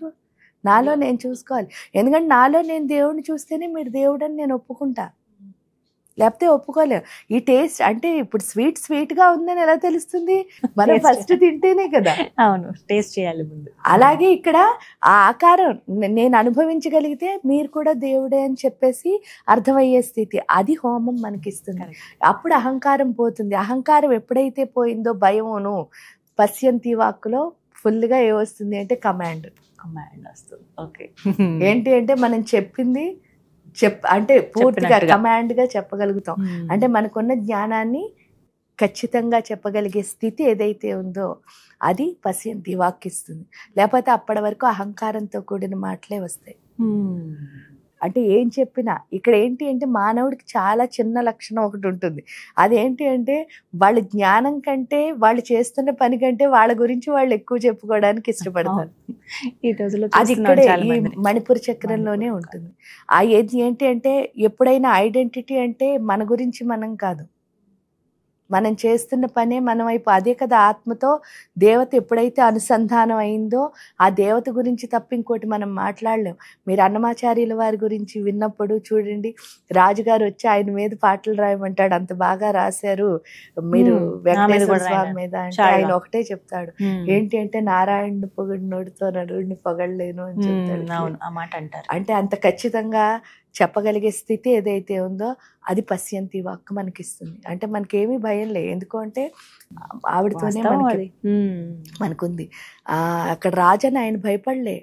నాలో నేను చూసుకోవాలి. ఎందుకంటే నాలో నేను దేవుడిని చూస్తేనే మీరు దేవుడని నేను ఒప్పుకుంటా, లేకపోతే ఒప్పుకోలేము. ఈ టేస్ట్ అంటే ఇప్పుడు స్వీట్గా ఉందని ఎలా తెలుస్తుంది, మనం ఫస్ట్ తింటేనే కదా. అవును, టేస్ట్ చేయాలి ముందు. అలాగే ఇక్కడ ఆ ఆకారం నేను అనుభవించగలిగితే మీరు కూడా దేవుడే అని చెప్పేసి అర్థమయ్యే స్థితి, అది హోమం మనకిస్తుంది. అప్పుడు అహంకారం పోతుంది. అహంకారం ఎప్పుడైతే పోయిందో భయమును పశ్యంతి వాక్కులో ఫుల్గా ఏమొస్తుంది అంటే కమాండ్ వస్తుంది. ఓకే, ఏంటి అంటే మనం చెప్పింది అంటే పూర్తిగా కమాండ్ గా చెప్పగలుగుతాం. అంటే మనకున్న జ్ఞానాన్ని ఖచ్చితంగా చెప్పగలిగే స్థితి ఏదైతే ఉందో అది పశ్యంతి వాక్కిస్తుంది. లేకపోతే అప్పటి వరకు అహంకారంతో కూడిన మాటలే వస్తాయి. అంటే ఏం చెప్పినా ఇక్కడ ఏంటి అంటే మానవుడికి చాలా చిన్న లక్షణం ఒకటి ఉంటుంది. అదేంటి అంటే వాళ్ళ జ్ఞానం కంటే వాళ్ళు చేస్తున్న పని కంటే వాళ్ళ గురించి వాళ్ళు ఎక్కువ చెప్పుకోవడానికి ఇష్టపడతారు. ఈ రోజుల్లో అది ఇక్కడే ఈ మణిపూర చక్రంలోనే ఉంటుంది. ఆ ఏది ఏంటి అంటే ఎప్పుడైనా ఐడెంటిటీ అంటే మన గురించి మనం కాదు, మనం చేస్తున్న పనే మన వైపు. అదే కదా ఆత్మతో దేవత ఎప్పుడైతే అనుసంధానం అయిందో ఆ దేవత గురించి తప్ప ఇంకోటి మనం మాట్లాడలేం. మీరు అన్నమాచార్యుల వారి గురించి విన్నప్పుడు చూడండి, రాజుగారు వచ్చి ఆయన మీద పాటలు రాయమంటాడు, అంత బాగా రాశారు మీరు వెంకటేశ్వర స్వామి మీద అంటే ఆయన ఒకటే చెప్తాడు, ఏంటి అంటే నారాయణుని పొగిడినోడితో నరుడిని పొగడలేను అని చెప్తాడు. అంటే అంత ఖచ్చితంగా చెప్పగలిగే స్థితి ఏదైతే ఉందో అది పశ్యంతి వాక్ మనకిస్తుంది. అంటే మనకేమీ భయం లేదు, ఎందుకు అంటే ఆవిడతోనే మనకుంది. అక్కడ రాజని ఆయన భయపడలే,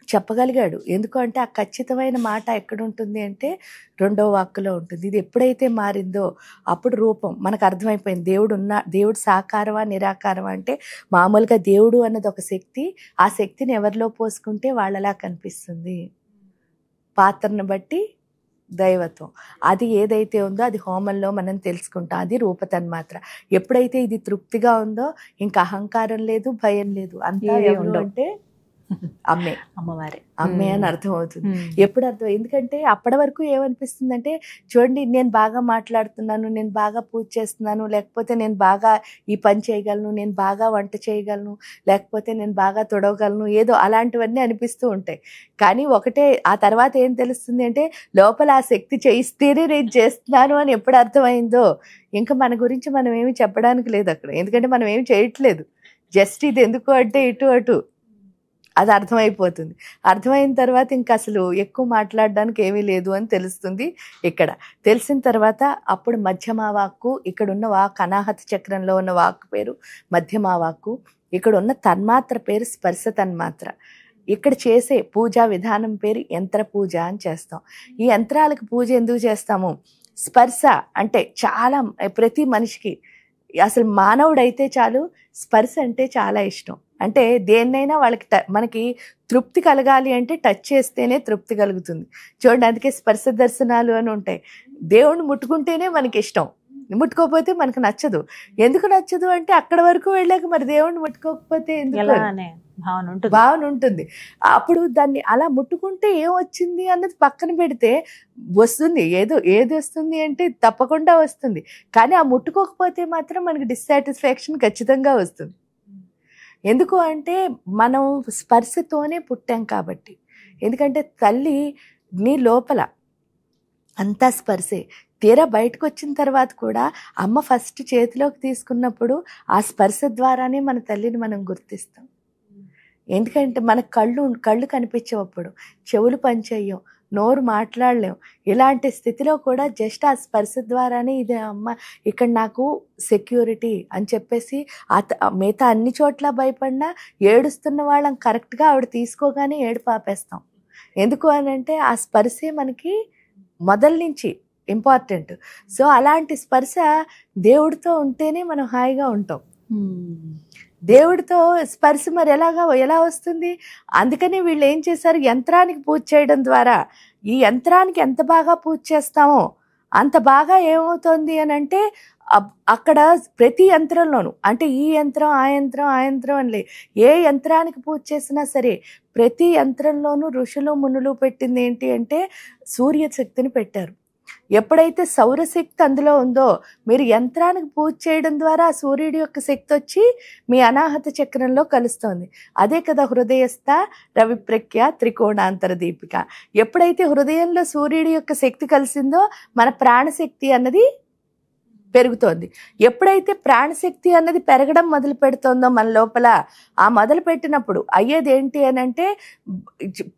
చెప్పగలిగాడు. ఎందుకు అంటే ఆ ఖచ్చితమైన మాట ఎక్కడుంటుంది అంటే 2వ వాక్కులో ఉంటుంది. ఇది ఎప్పుడైతే మారిందో అప్పుడు రూపం మనకు అర్థమైపోయింది. దేవుడు సాకారమా నిరాకారమా అంటే మామూలుగా దేవుడు అన్నది ఒక శక్తి, ఆ శక్తిని ఎవరిలో పోసుకుంటే వాళ్ళలా కనిపిస్తుంది. పాత్రను బట్టి దైవత్వం అది ఏదైతే ఉందో అది హోమంలో మనం తెలుసుకుంటాం, అది రూపతన్మాత్ర. ఎప్పుడైతే ఇది తృప్తిగా ఉందో ఇంకా అహంకారం లేదు, భయం లేదు, అంతా ఎవరు అంటే అమ్మే అని అర్థం అవుతుంది. ఎప్పుడు అర్థం, ఎందుకంటే అప్పటి వరకు ఏమనిపిస్తుంది అంటే చూడండి నేను బాగా మాట్లాడుతున్నాను, నేను బాగా పూజ చేస్తున్నాను, లేకపోతే నేను బాగా ఈ పని చేయగలను, నేను బాగా వంట చేయగలను, లేకపోతే నేను బాగా తొడవగలను, ఏదో అలాంటివన్నీ అనిపిస్తూ ఉంటాయి. కానీ ఒకటే ఆ తర్వాత ఏం తెలుస్తుంది అంటే లోపల ఆ శక్తి చేయిస్తేనే నేను చేస్తున్నాను అని ఎప్పుడు అర్థమైందో ఇంకా మన గురించి మనం ఏమి చెప్పడానికి లేదు అక్కడ. ఎందుకంటే మనం ఏమి చేయట్లేదు, జస్ట్ ఇది ఎందుకు అంటే ఇటు అటు అది అర్థమైపోతుంది. అర్థమైన తర్వాత ఇంకా అసలు ఎక్కువ మాట్లాడడానికి ఏమీ లేదు అని తెలుస్తుంది. ఇక్కడ తెలిసిన తర్వాత అప్పుడు మధ్యమా వాక్కు, ఇక్కడ ఉన్న వాక్ అనాహత చక్రంలో ఉన్న వాక్ పేరు మధ్యమా వాక్కు, ఇక్కడ ఉన్న తన్మాత్ర పేరు స్పర్శ తన్మాత్ర. ఇక్కడ చేసే పూజా విధానం పేరు యంత్ర పూజ అని చేస్తాం. ఈ యంత్రాలకు పూజ ఎందుకు చేస్తాము? స్పర్శ అంటే చాలా ప్రతి మనిషికి అసలు మానవుడైతే చాలు స్పర్శ అంటే చాలా ఇష్టం. అంటే దేన్నైనా వాళ్ళకి మనకి తృప్తి కలగాలి అంటే టచ్ చేస్తేనే తృప్తి కలుగుతుంది. చూడండి, అందుకే స్పర్శ దర్శనాలు అని ఉంటాయి. దేవుణ్ణి ముట్టుకుంటేనే మనకి ఇష్టం, ముట్టుకోకపోతే మనకు నచ్చదు. ఎందుకు నచ్చదు అంటే అక్కడ వరకు వెళ్ళాక మరి దేవుణ్ణి ముట్టుకోకపోతే భావన ఉంటుంది. అప్పుడు దాన్ని అలా ముట్టుకుంటే ఏం వచ్చింది అన్నది పక్కన పెడితే వస్తుంది, ఏది వస్తుంది అంటే తప్పకుండా వస్తుంది. కానీ ఆ ముట్టుకోకపోతే మాత్రం మనకి డిస్సాటిస్ఫాక్షన్ ఖచ్చితంగా వస్తుంది. ఎందుకు అంటే మనం స్పర్శతోనే పుట్టాం కాబట్టి. ఎందుకంటే తల్లి నీ లోపల అంతా స్పర్శే. తీరా బయటకు వచ్చిన తర్వాత కూడా అమ్మ ఫస్ట్ చేతిలోకి తీసుకున్నప్పుడు ఆ స్పర్శ ద్వారానే మన తల్లిని మనం గుర్తిస్తాం. ఎందుకంటే మన కళ్ళు కనిపించవప్పుడు, చెవులు పనిచేయం, నోరు మాట్లాడలేం. ఇలాంటి స్థితిలో కూడా జస్ట్ ఆ స్పర్శ ద్వారానే ఇది అమ్మ ఇక్కడ నాకు సెక్యూరిటీ అని చెప్పేసి మిగతా అన్ని చోట్ల భయపడినా ఏడుస్తున్న వాళ్ళం కరెక్ట్గా ఆవిడ తీసుకోగానే ఏడుపు ఆపేస్తాం. ఎందుకు అని అంటే ఆ స్పర్శే మనకి మొదల నుంచి ఇంపార్టెంట్. సో అలాంటి స్పర్శ దేవుడితో ఉంటేనే మనం హాయిగా ఉంటాం. దేవుడితో స్పర్శ మరి ఎలా వస్తుంది? అందుకని వీళ్ళు ఏం చేశారు, యంత్రానికి పూజ చేయడం ద్వారా. ఈ యంత్రానికి ఎంత బాగా పూజ చేస్తామో అంత బాగా ఏమవుతుంది అని అంటే అక్కడ ప్రతి యంత్రంలోనూ, అంటే ఈ యంత్రం ఆ యంత్రం అని ఏ యంత్రానికి పూజ చేసినా సరే ప్రతి యంత్రంలోనూ ఋషులు మునులు పెట్టింది ఏంటి అంటే సూర్యశక్తిని పెట్టారు. ఎప్పుడైతే సౌరశక్తి అందులో ఉందో మీరు యంత్రానికి పూజ చేయడం ద్వారా సూర్యుడి యొక్క శక్తి వచ్చి మీ అనాహత చక్రంలో కలుస్తోంది. అదే కదా హృదయస్థ రవిప్రఖ్య త్రికోణాంతర దీపిక. ఎప్పుడైతే హృదయంలో సూర్యుడి యొక్క శక్తి కలిసిందో మన ప్రాణశక్తి అన్నది పెరుగుతోంది. ఎప్పుడైతే ప్రాణశక్తి అన్నది పెరగడం మొదలు పెడుతుందో మన లోపల, ఆ మొదలు పెట్టినప్పుడు అయ్యేది ఏంటి అని అంటే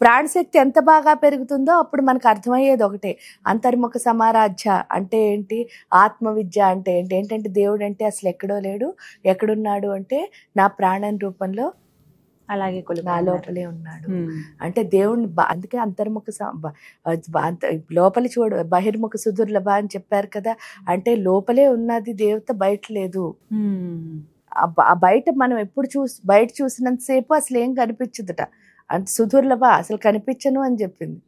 ప్రాణశక్తి ఎంత బాగా పెరుగుతుందో అప్పుడు మనకు అర్థమయ్యేది ఒకటే, అంతర్ముఖ సమారాధ్య అంటే ఏంటి, ఆత్మవిద్య అంటే ఏంటంటే దేవుడు అంటే అసలు ఎక్కడో లేడు, ఎక్కడున్నాడు అంటే నా ప్రాణం రూపంలో అలాగే నా లోపలే ఉన్నాడు. అంటే దేవుణ్ణి అందుకే అంతర్ముఖ లోపలి చూడు బహిర్ముఖ సుదుర్లభ అని చెప్పారు కదా. అంటే లోపలే ఉన్నది దేవత, బయట లేదు. బయట మనం ఎప్పుడు బయట చూసినంతసేపు అసలు ఏం కనిపించదుట, అంటే సుదుర్లభ అసలు కనిపించను అని చెప్పింది.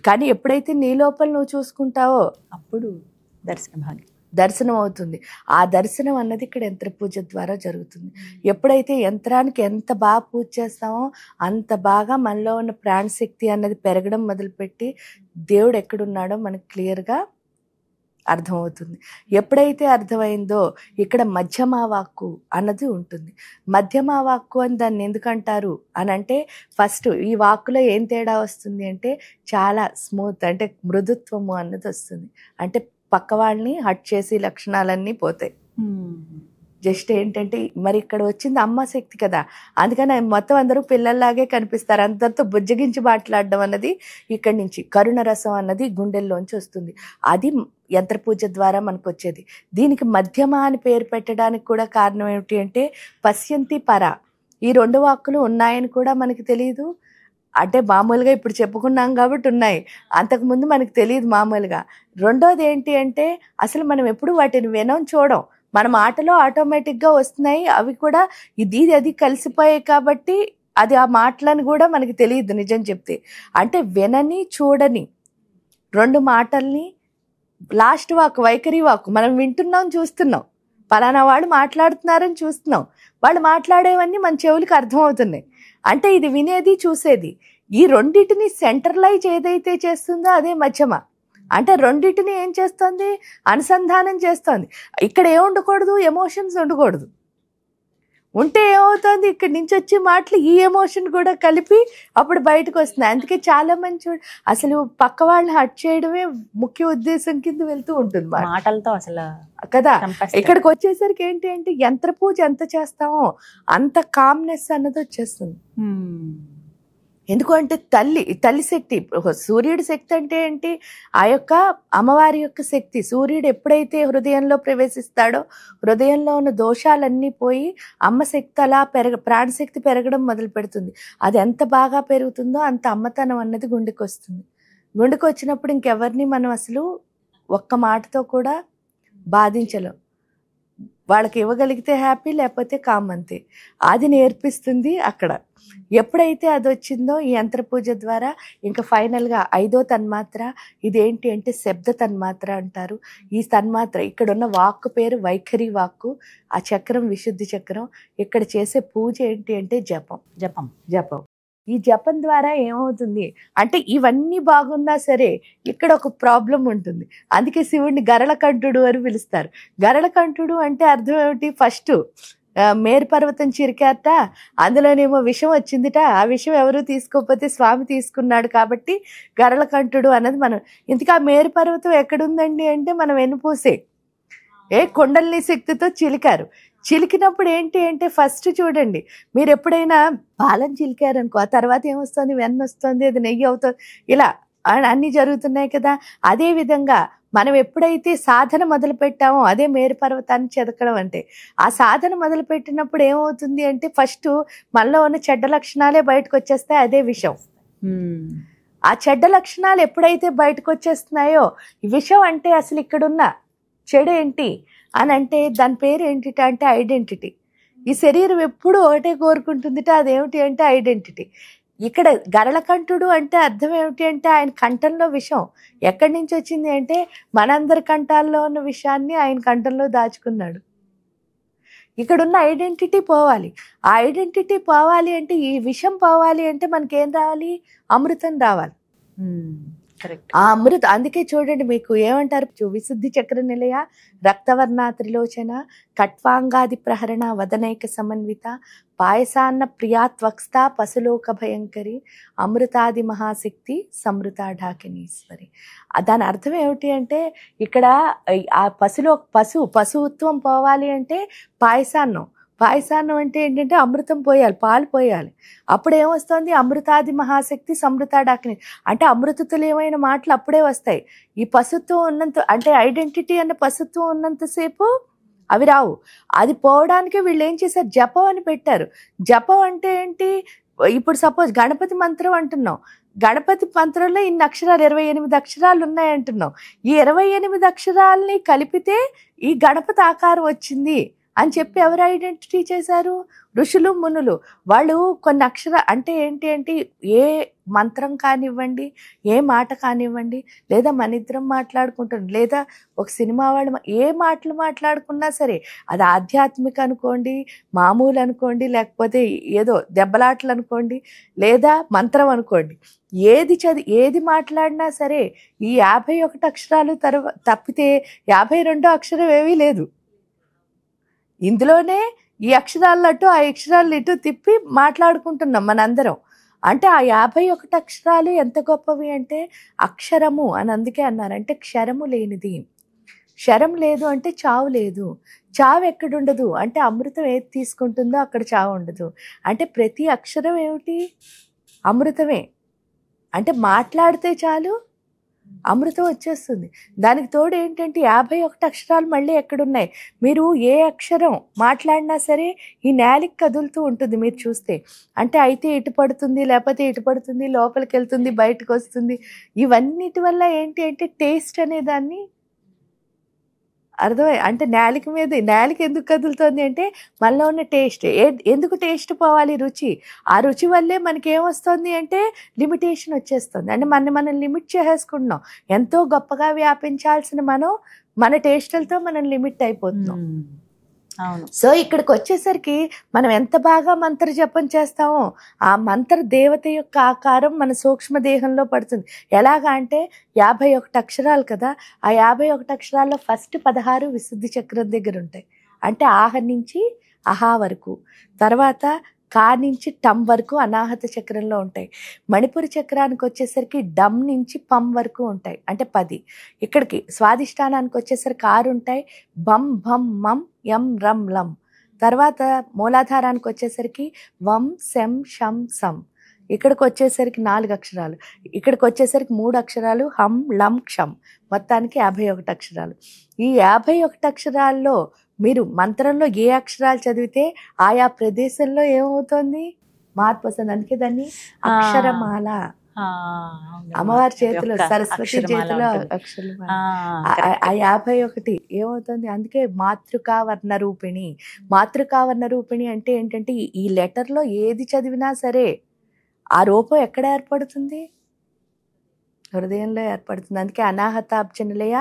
కానీ ఎప్పుడైతే నీ లోపల నువ్వు చూసుకుంటావో అప్పుడు దర్శనం అవుతుంది. ఆ దర్శనం అన్నది ఇక్కడ యంత్ర పూజ ద్వారా జరుగుతుంది. ఎప్పుడైతే యంత్రానికి ఎంత బాగా పూజ చేస్తామో అంత బాగా మనలో ఉన్న ప్రాణశక్తి అన్నది పెరగడం మొదలుపెట్టి దేవుడు ఎక్కడున్నాడో మనకు క్లియర్గా అర్థమవుతుంది. ఎప్పుడైతే అర్థమైందో ఇక్కడ మధ్యమా వాక్కు అన్నది ఉంటుంది. మధ్యమా వాక్కు అని దాన్ని ఎందుకంటారు అని అంటే, ఫస్ట్ ఈ వాక్కులో ఏం తేడా వస్తుంది అంటే చాలా స్మూత్, అంటే మృదుత్వము అన్నది వస్తుంది. అంటే పక్క వాళ్ళని హట్ చేసి లక్షణాలన్నీ పోతాయి. జస్ట్ ఏంటంటే మరి ఇక్కడ వచ్చింది అమ్మ శక్తి కదా, అందుకని మొత్తం అందరూ పిల్లల్లాగే కనిపిస్తారు. అందరితో బుజ్జగించి మాట్లాడడం అన్నది ఇక్కడి నుంచి కరుణ రసం అన్నది గుండెల్లోంచి వస్తుంది. అది యంత్ర పూజ ద్వారా మనకు వచ్చేది. దీనికి మధ్యమ అని పేరు పెట్టడానికి కూడా కారణం ఏమిటి అంటే, పశ్యంతి పర, ఈ 2 వాక్కులు ఉన్నాయని కూడా మనకి తెలియదు. అంటే మామూలుగా ఇప్పుడు చెప్పుకున్నాం కాబట్టి ఉన్నాయి, అంతకుముందు మనకు తెలియదు మామూలుగా. రెండోది ఏంటి అంటే, అసలు మనం ఎప్పుడు వాటిని వినం, చూడం. మన మాటలో ఆటోమేటిక్గా వస్తున్నాయి, అవి కూడా ఇది అది కలిసిపోయాయి కాబట్టి అది ఆ మాటలని కూడా మనకి తెలియదు నిజం చెప్తే. అంటే వినని చూడని 2 మాటల్ని లాస్ట్ వాక్ వైఖరి వాక్ మనం వింటున్నాం, చూస్తున్నాం, పలానా వాళ్ళు మాట్లాడుతున్నారని చూస్తున్నాం, వాళ్ళు మాట్లాడేవన్నీ మన చెవులకి అర్థమవుతున్నాయి. అంటే ఇది వినేది చూసేది, ఈ రెండింటిని సెంట్రలైజ్ ఏదైతే చేస్తుందో అదే మధ్యమ. అంటే రెండింటిని ఏం చేస్తుంది, అనుసంధానం చేస్తుంది. ఇక్కడ ఏం ఉండకూడదు, ఎమోషన్స్ ఉండకూడదు. ఉంటే ఏమవుతుంది, ఇక్కడి నుంచి వచ్చే మాటలు ఈ ఎమోషన్ కూడా కలిపి అప్పుడు బయటకు వస్తుంది. అందుకే చాలా మంది అసలు పక్క వాళ్ళని హట్ చేయడమే ముఖ్య ఉద్దేశం కింద వెళ్తూ ఉంటుంది మాటలతో అసలు కదా. ఇక్కడికి వచ్చేసరికి ఏంటి అంటే, యంత్ర పూజ ఎంత చేస్తామో అంత కామ్నెస్ అన్నది వచ్చేస్తుంది. ఎందుకంటే తల్లి శక్తి, సూర్యుడి శక్తి అంటే ఏంటి, ఆ యొక్క అమ్మవారి యొక్క శక్తి. సూర్యుడు ఎప్పుడైతే హృదయంలో ప్రవేశిస్తాడో హృదయంలో ఉన్న దోషాలన్నీ పోయి అమ్మ శక్తి అలా ప్రాణశక్తి పెరగడం మొదలు పెడుతుంది. అది ఎంత బాగా పెరుగుతుందో అంత అమ్మతనం అన్నది గుండెకి వస్తుంది. గుండెకి వచ్చినప్పుడు ఇంకెవరిని మనం అసలు ఒక్క మాటతో కూడా బాధించలేం. వాళ్ళకి ఇవ్వగలిగితే హ్యాపీ, లేకపోతే కామ్, అంతే. అది నేర్పిస్తుంది అక్కడ. ఎప్పుడైతే అది వచ్చిందో ఈ యంత్ర పూజ ద్వారా ఇంకా ఫైనల్గా 5వ తన్మాత్ర, ఇదేంటి అంటే శబ్ద తన్మాత్ర అంటారు. ఈ తన్మాత్ర ఇక్కడున్న వాక్కు పేరు వైఖరి వాక్కు, ఆ చక్రం విశుద్ధి చక్రం. ఇక్కడ చేసే పూజ ఏంటి అంటే జపం. ఈ జపం ద్వారా ఏమవుతుంది అంటే, ఇవన్నీ బాగున్నా సరే ఇక్కడ ఒక ప్రాబ్లం ఉంటుంది. అందుకే శివుడిని గరళకంఠుడు అని పిలుస్తారు. గరళకంఠుడు అంటే అర్థం ఏమిటి, ఫస్ట్ మేరు పర్వతం చిరికారట, అందులోనేమో విషం వచ్చిందిట, ఆ విషం ఎవరు తీసుకోకపోతే స్వామి తీసుకున్నాడు కాబట్టి గరళకంఠుడు అన్నది మనం. ఇంతకా మేరు పర్వతం ఎక్కడుందండి అంటే మనం వెన్నుపూసే కొండల్ని శక్తితో చిలికారు. చిలికినప్పుడు ఏంటి అంటే, ఫస్ట్ చూడండి, మీరు ఎప్పుడైనా పాలన చిలికారనుకో, ఆ తర్వాత ఏమొస్తుంది, వెన్న వస్తుంది, అది నెయ్యి అవుతుంది, ఇలా అన్నీ జరుగుతున్నాయి కదా. అదే విధంగా మనం ఎప్పుడైతే సాధన మొదలు పెట్టామో అదే మేరు పర్వతాన్ని చెదకడం అంటే. ఆ సాధన మొదలు పెట్టినప్పుడు ఏమవుతుంది అంటే, ఫస్ట్ మనలో ఉన్న చెడ్డ లక్షణాలే బయటకు వచ్చేస్తాయి, అదే విషం. ఆ చెడ్డ లక్షణాలు ఎప్పుడైతే బయటకు వచ్చేస్తున్నాయో, విషం అంటే అసలు ఇక్కడున్న చెడు ఏంటి అని అంటే దాని పేరు ఏంటి అంటే ఐడెంటిటీ. ఈ శరీరం ఎప్పుడు ఒకటే కోరుకుంటుందిట, అదేమిటి అంటే ఐడెంటిటీ. ఇక్కడ గరళకంఠుడు అంటే అర్థం ఏమిటి అంటే, ఆయన కంఠంలో విషం ఎక్కడి నుంచి వచ్చింది అంటే, మనందరి కంఠాల్లో ఉన్న విషయాన్ని ఆయన కంఠంలో దాచుకున్నాడు. ఇక్కడున్న ఐడెంటిటీ పోవాలి. ఆ ఐడెంటిటీ పోవాలి అంటే, ఈ విషం పోవాలి అంటే మనకేం రావాలి, అమృతం రావాలి. ఆ అమృత, అందుకే చూడండి మీకు ఏమంటారు, విశుద్ధి చక్ర నిలయ, రక్తవర్ణ త్రిలోచన, కట్వాంగాది ప్రహరణ, వదనైక సమన్విత, పాయసాన్న ప్రియాత్వక్స్త, పశులోక భయంకరి, అమృతాది మహాశక్తి, సమృత ఢాకినీశ్వరి. దాని అర్థం ఏమిటి అంటే, ఇక్కడ ఆ పశుత్వం పోవాలి అంటే పాయసాన్నం అంటే ఏంటంటే అమృతం పోయాలి, పాలు పోయాలి. అప్పుడు ఏమొస్తుంది, అమృతాది మహాశక్తి సమృత డాకిని అంటే అమృతతుల్యమైన మాటలు అప్పుడే వస్తాయి. ఈ పశుత్వం ఉన్నంత, అంటే ఐడెంటిటీ అన్న పశుత్వం ఉన్నంతసేపు అవి రావు. అది పోవడానికి వీళ్ళు ఏం చేశారు, జపం అని పెట్టారు. జపం అంటే ఏంటి, ఇప్పుడు సపోజ్ గణపతి మంత్రం అంటున్నాం, గణపతి మంత్రంలో ఇన్ని అక్షరాలు 28 అక్షరాలు ఉన్నాయంటున్నాం. ఈ 28 అక్షరాలని కలిపితే ఈ గణపతి ఆకారం వచ్చింది అని చెప్పి ఎవరు ఐడెంటిటీ చేశారు? ఋషులు మునులు. వాళ్ళు కొన్ని అంటే ఏంటి అంటే ఏ మంత్రం కానివ్వండి, ఏ మాట కానివ్వండి, లేదా మన ఇద్దరం మాట్లాడుకుంటాం, లేదా ఒక సినిమా వాళ్ళు ఏ మాటలు మాట్లాడుకున్నా సరే, అది ఆధ్యాత్మిక అనుకోండి, మామూలు అనుకోండి, లేకపోతే ఏదో దెబ్బలాటలు అనుకోండి, లేదా మంత్రం అనుకోండి, ఏది మాట్లాడినా సరే ఈ 51 అక్షరాలు తప్పితే 52వ అక్షరం ఏమీ లేదు. ఇందులోనే ఈ అక్షరాలు అటు ఆ అక్షరాలు ఇటు తిప్పి మాట్లాడుకుంటున్నాం మనందరం. అంటే ఆ 51 అక్షరాలు ఎంత గొప్పవి అంటే అక్షరము అని అందుకే అన్నారు. అంటే క్షరము లేనిది. క్షరం లేదు అంటే చావు లేదు. చావు ఎక్కడుండదు అంటే అమృతం ఏది తీసుకుంటుందో అక్కడ చావు ఉండదు. అంటే ప్రతి అక్షరం ఏమిటి? అమృతమే. అంటే మాట్లాడితే చాలు అమృతం వచ్చేస్తుంది. దానికి తోడు ఏంటంటే 51 అక్షరాలు మళ్ళీ ఎక్కడున్నాయి? మీరు ఏ అక్షరం మాట్లాడినా సరే ఈ నేలకి కదులుతూ ఉంటుంది మీరు చూస్తే. అంటే అయితే ఇటు పడుతుంది, లేకపోతే ఇటు పడుతుంది, లోపలికి వెళ్తుంది, బయటకు వస్తుంది. ఇవన్నిటి వల్ల ఏంటి అంటే టేస్ట్ అనే దాన్ని అర్థమై అంటే నేలకి ఎందుకు కదులుతుంది అంటే మనలో ఉన్న టేస్ట్. ఎందుకు టేస్ట్ పోవాలి? రుచి. ఆ రుచి వల్లే మనకి ఏమొస్తుంది అంటే లిమిటేషన్ వచ్చేస్తుంది. అంటే మనం లిమిట్ చేసేసుకుంటున్నాం. ఎంతో గొప్పగా వ్యాపించాల్సిన మన టేస్టులతో మనం లిమిట్ అయిపోతున్నాం. అవును. సో ఇక్కడికి వచ్చేసరికి మనం ఎంత బాగా మంత్ర జపం చేస్తామో ఆ మంత్ర దేవత యొక్క ఆకారం మన సూక్ష్మ దేహంలో పడుతుంది. ఎలాగా అంటే 51 అక్షరాలు కదా, ఆ 51 అక్షరాల్లో ఫస్ట్ 16 విశుద్ధి చక్రం దగ్గర ఉంటాయి. అంటే ఆహ నుంచి అహా వరకు, తర్వాత కా నుంచి టమ్ వరకు అనాహత చక్రంలో ఉంటాయి. మణిపురి చక్రానికి వచ్చేసరికి డమ్ నుంచి పమ్ వరకు ఉంటాయి, అంటే 10. ఇక్కడికి స్వాదిష్టానానికి వచ్చేసరికి 6 ఉంటాయి, బం భం మం యం రం లం. తర్వాత మూలాధారానికి వచ్చేసరికి వం శం షం సం. ఇక్కడికి వచ్చేసరికి 4 అక్షరాలు, ఇక్కడికి వచ్చేసరికి 3 అక్షరాలు హం లం క్షం. మొత్తానికి 51 అక్షరాలు. ఈ 51 అక్షరాల్లో మీరు మంత్రంలో ఏ అక్షరాలు చదివితే ఆయా ప్రదేశంలో ఏమవుతుంది? మార్పు వస్తుంది. అందుకే దాన్ని అక్షరమాల. అమ్మవారి చేతిలో, సరస్వతి చేతిలో అక్షరమాల. ఆ 51 ఏమవుతుంది? అందుకే మాతృకావర్ణ రూపిణి. మాతృకావర్ణ రూపిణి అంటే ఏంటంటే ఈ లెటర్లో ఏది చదివినా సరే ఆ రూపం ఎక్కడ ఏర్పడుతుంది? హృదయంలో ఏర్పడుతుంది. అందుకే అనాహతాబ్జనిలయ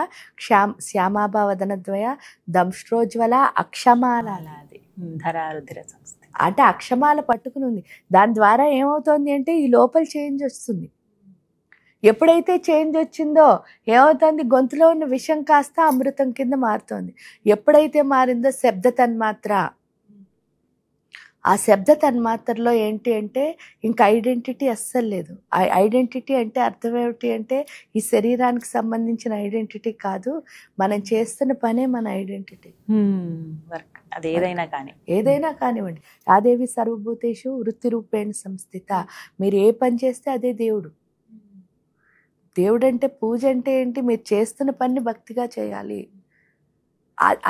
శ్యామాభావదనద్వయ దంష్ట్రోజ్వల అక్షమాల. ధరారుధిర సంస్థ అంటే అక్షమాల పట్టుకుని ఉంది. దాని ద్వారా ఏమవుతుంది అంటే ఈ లోపల చేంజ్ వస్తుంది. ఎప్పుడైతే చేంజ్ వచ్చిందో ఏమవుతుంది? గొంతులో ఉన్న విషం కాస్త అమృతం కింద మారుతుంది. ఎప్పుడైతే మారిందో శబ్ద తన్మాత్ర, ఆ శబ్ద తన్మాత్రలో ఏంటి అంటే ఇంకా ఐడెంటిటీ అస్సలు లేదు. ఆ ఐడెంటిటీ అంటే అర్థం ఏమిటి అంటే ఈ శరీరానికి సంబంధించిన ఐడెంటిటీ కాదు, మనం చేస్తున్న పనే మన ఐడెంటిటీ. అది ఏదైనా కానివ్వండి. యాదేవి సర్వభూతేషు వృత్తి రూపేణ సంస్థిత. మీరు ఏ పని చేస్తే అదే దేవుడు. దేవుడు అంటే పూజ అంటే ఏంటి? మీరు చేస్తున్న పని భక్తిగా చేయాలి.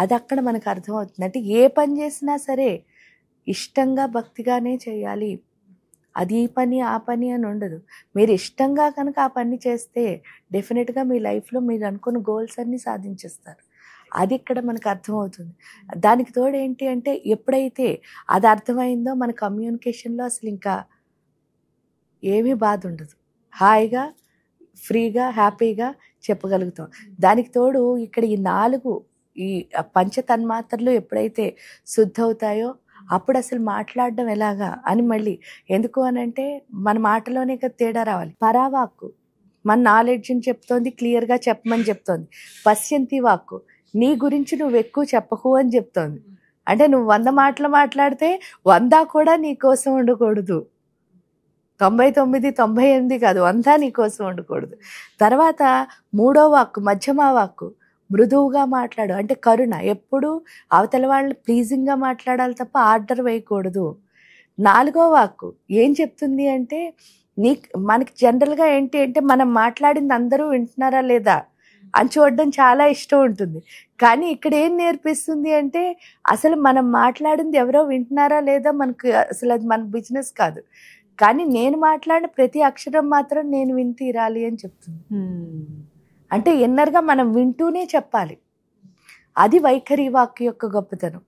అది అక్కడ మనకు అర్థమవుతుంది. అంటే ఏ పని చేసినా సరే ఇష్టంగా భక్తిగానే చేయాలి. అది ఈ పని ఆ పని అని ఉండదు. మీరు ఇష్టంగా కనుక ఆ పని చేస్తే డెఫినెట్గా మీ లైఫ్లో మీరు అనుకున్న గోల్స్ అన్నీ సాధించేస్తారు. అది ఇక్కడ మనకు అర్థమవుతుంది. దానికి తోడు ఏంటి అంటే ఎప్పుడైతే అది అర్థమైందో మన కమ్యూనికేషన్లో అసలు ఇంకా ఏమీ బాధ ఉండదు. హాయిగా ఫ్రీగా హ్యాపీగా చెప్పగలుగుతాం. దానికి తోడు ఇక్కడ ఈ 4 ఈ పంచతన్మాత్రలు ఎప్పుడైతే శుద్ధవుతాయో అప్పుడు అసలు మాట్లాడడం ఎలాగా అని మళ్ళీ ఎందుకు అనంటే మన మాటలోనే కదా తేడా రావాలి. పరావాక్కు మన నాలెడ్జ్ని చెప్తోంది, క్లియర్గా చెప్పమని చెప్తోంది. పశ్యంతి వాక్కు నీ గురించి నువ్వు ఎక్కువ చెప్పకు అని చెప్తోంది. అంటే నువ్వు 100 మాటలు మాట్లాడితే 100 కూడా నీ కోసం ఉండకూడదు. 99, 98 కాదు, 100 నీ కోసం ఉండకూడదు. తర్వాత 3వ వాక్కు మధ్యమ వాక్కు మృదువుగా మాట్లాడు, అంటే కరుణ. ఎప్పుడు అవతల వాళ్ళని ప్లీజింగ్గా మాట్లాడాలి తప్ప ఆర్డర్ వేయకూడదు. 4వ వాక్కు ఏం చెప్తుంది అంటే మనకి జనరల్గా ఏంటి అంటే మనం మాట్లాడింది అందరూ వింటున్నారా లేదా అని చూడడం చాలా ఇష్టం ఉంటుంది. కానీ ఇక్కడ ఏం నేర్పిస్తుంది అంటే అసలు మనం మాట్లాడింది ఎవరో వింటున్నారా లేదా మనకు అసలు అది మన బిజినెస్ కాదు. కానీ నేను మాట్లాడిన ప్రతి అక్షరం మాత్రం నేను విని తీరాలి అని చెప్తుంది. అంటే ఇన్నర్గా మనం వింటూనే చెప్పాలి. అది వైఖరి వాక్కు యొక్క గొప్పతనం.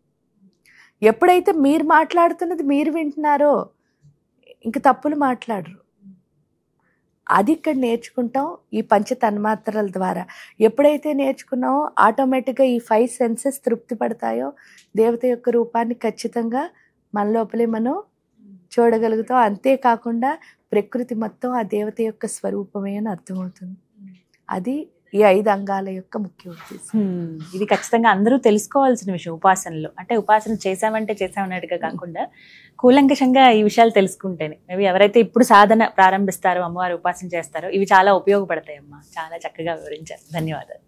ఎప్పుడైతే మీరు మాట్లాడుతున్నది మీరు వింటున్నారో ఇంక తప్పులు మాట్లాడరు. అది ఇక్కడ నేర్చుకుంటాం ఈ పంచ తన్మాత్రల ద్వారా. ఎప్పుడైతే నేర్చుకున్నామో ఆటోమేటిక్గా ఈ 5 సెన్సెస్ తృప్తి పడతాయో దేవత యొక్క రూపాన్ని ఖచ్చితంగా మన లోపలే మనం చూడగలుగుతాం. అంతేకాకుండా ప్రకృతి మొత్తం ఆ దేవత యొక్క స్వరూపమే అని అర్థమవుతుంది. అది ఈ 5 అంగాల యొక్క ముఖ్య ఉద్దేశం. ఇది ఖచ్చితంగా అందరూ తెలుసుకోవాల్సిన విషయం ఉపాసనలో. అంటే ఉపాసన చేసామన్నట్టుగా కాకుండా కూలంకషంగా ఈ విషయాలు తెలుసుకుంటేనే మేబీ ఎవరైతే ఇప్పుడు సాధన ప్రారంభిస్తారో, అమ్మవారు ఉపాసన చేస్తారో ఇవి చాలా ఉపయోగపడతాయమ్మా. చాలా చక్కగా వివరించారు. ధన్యవాదాలు.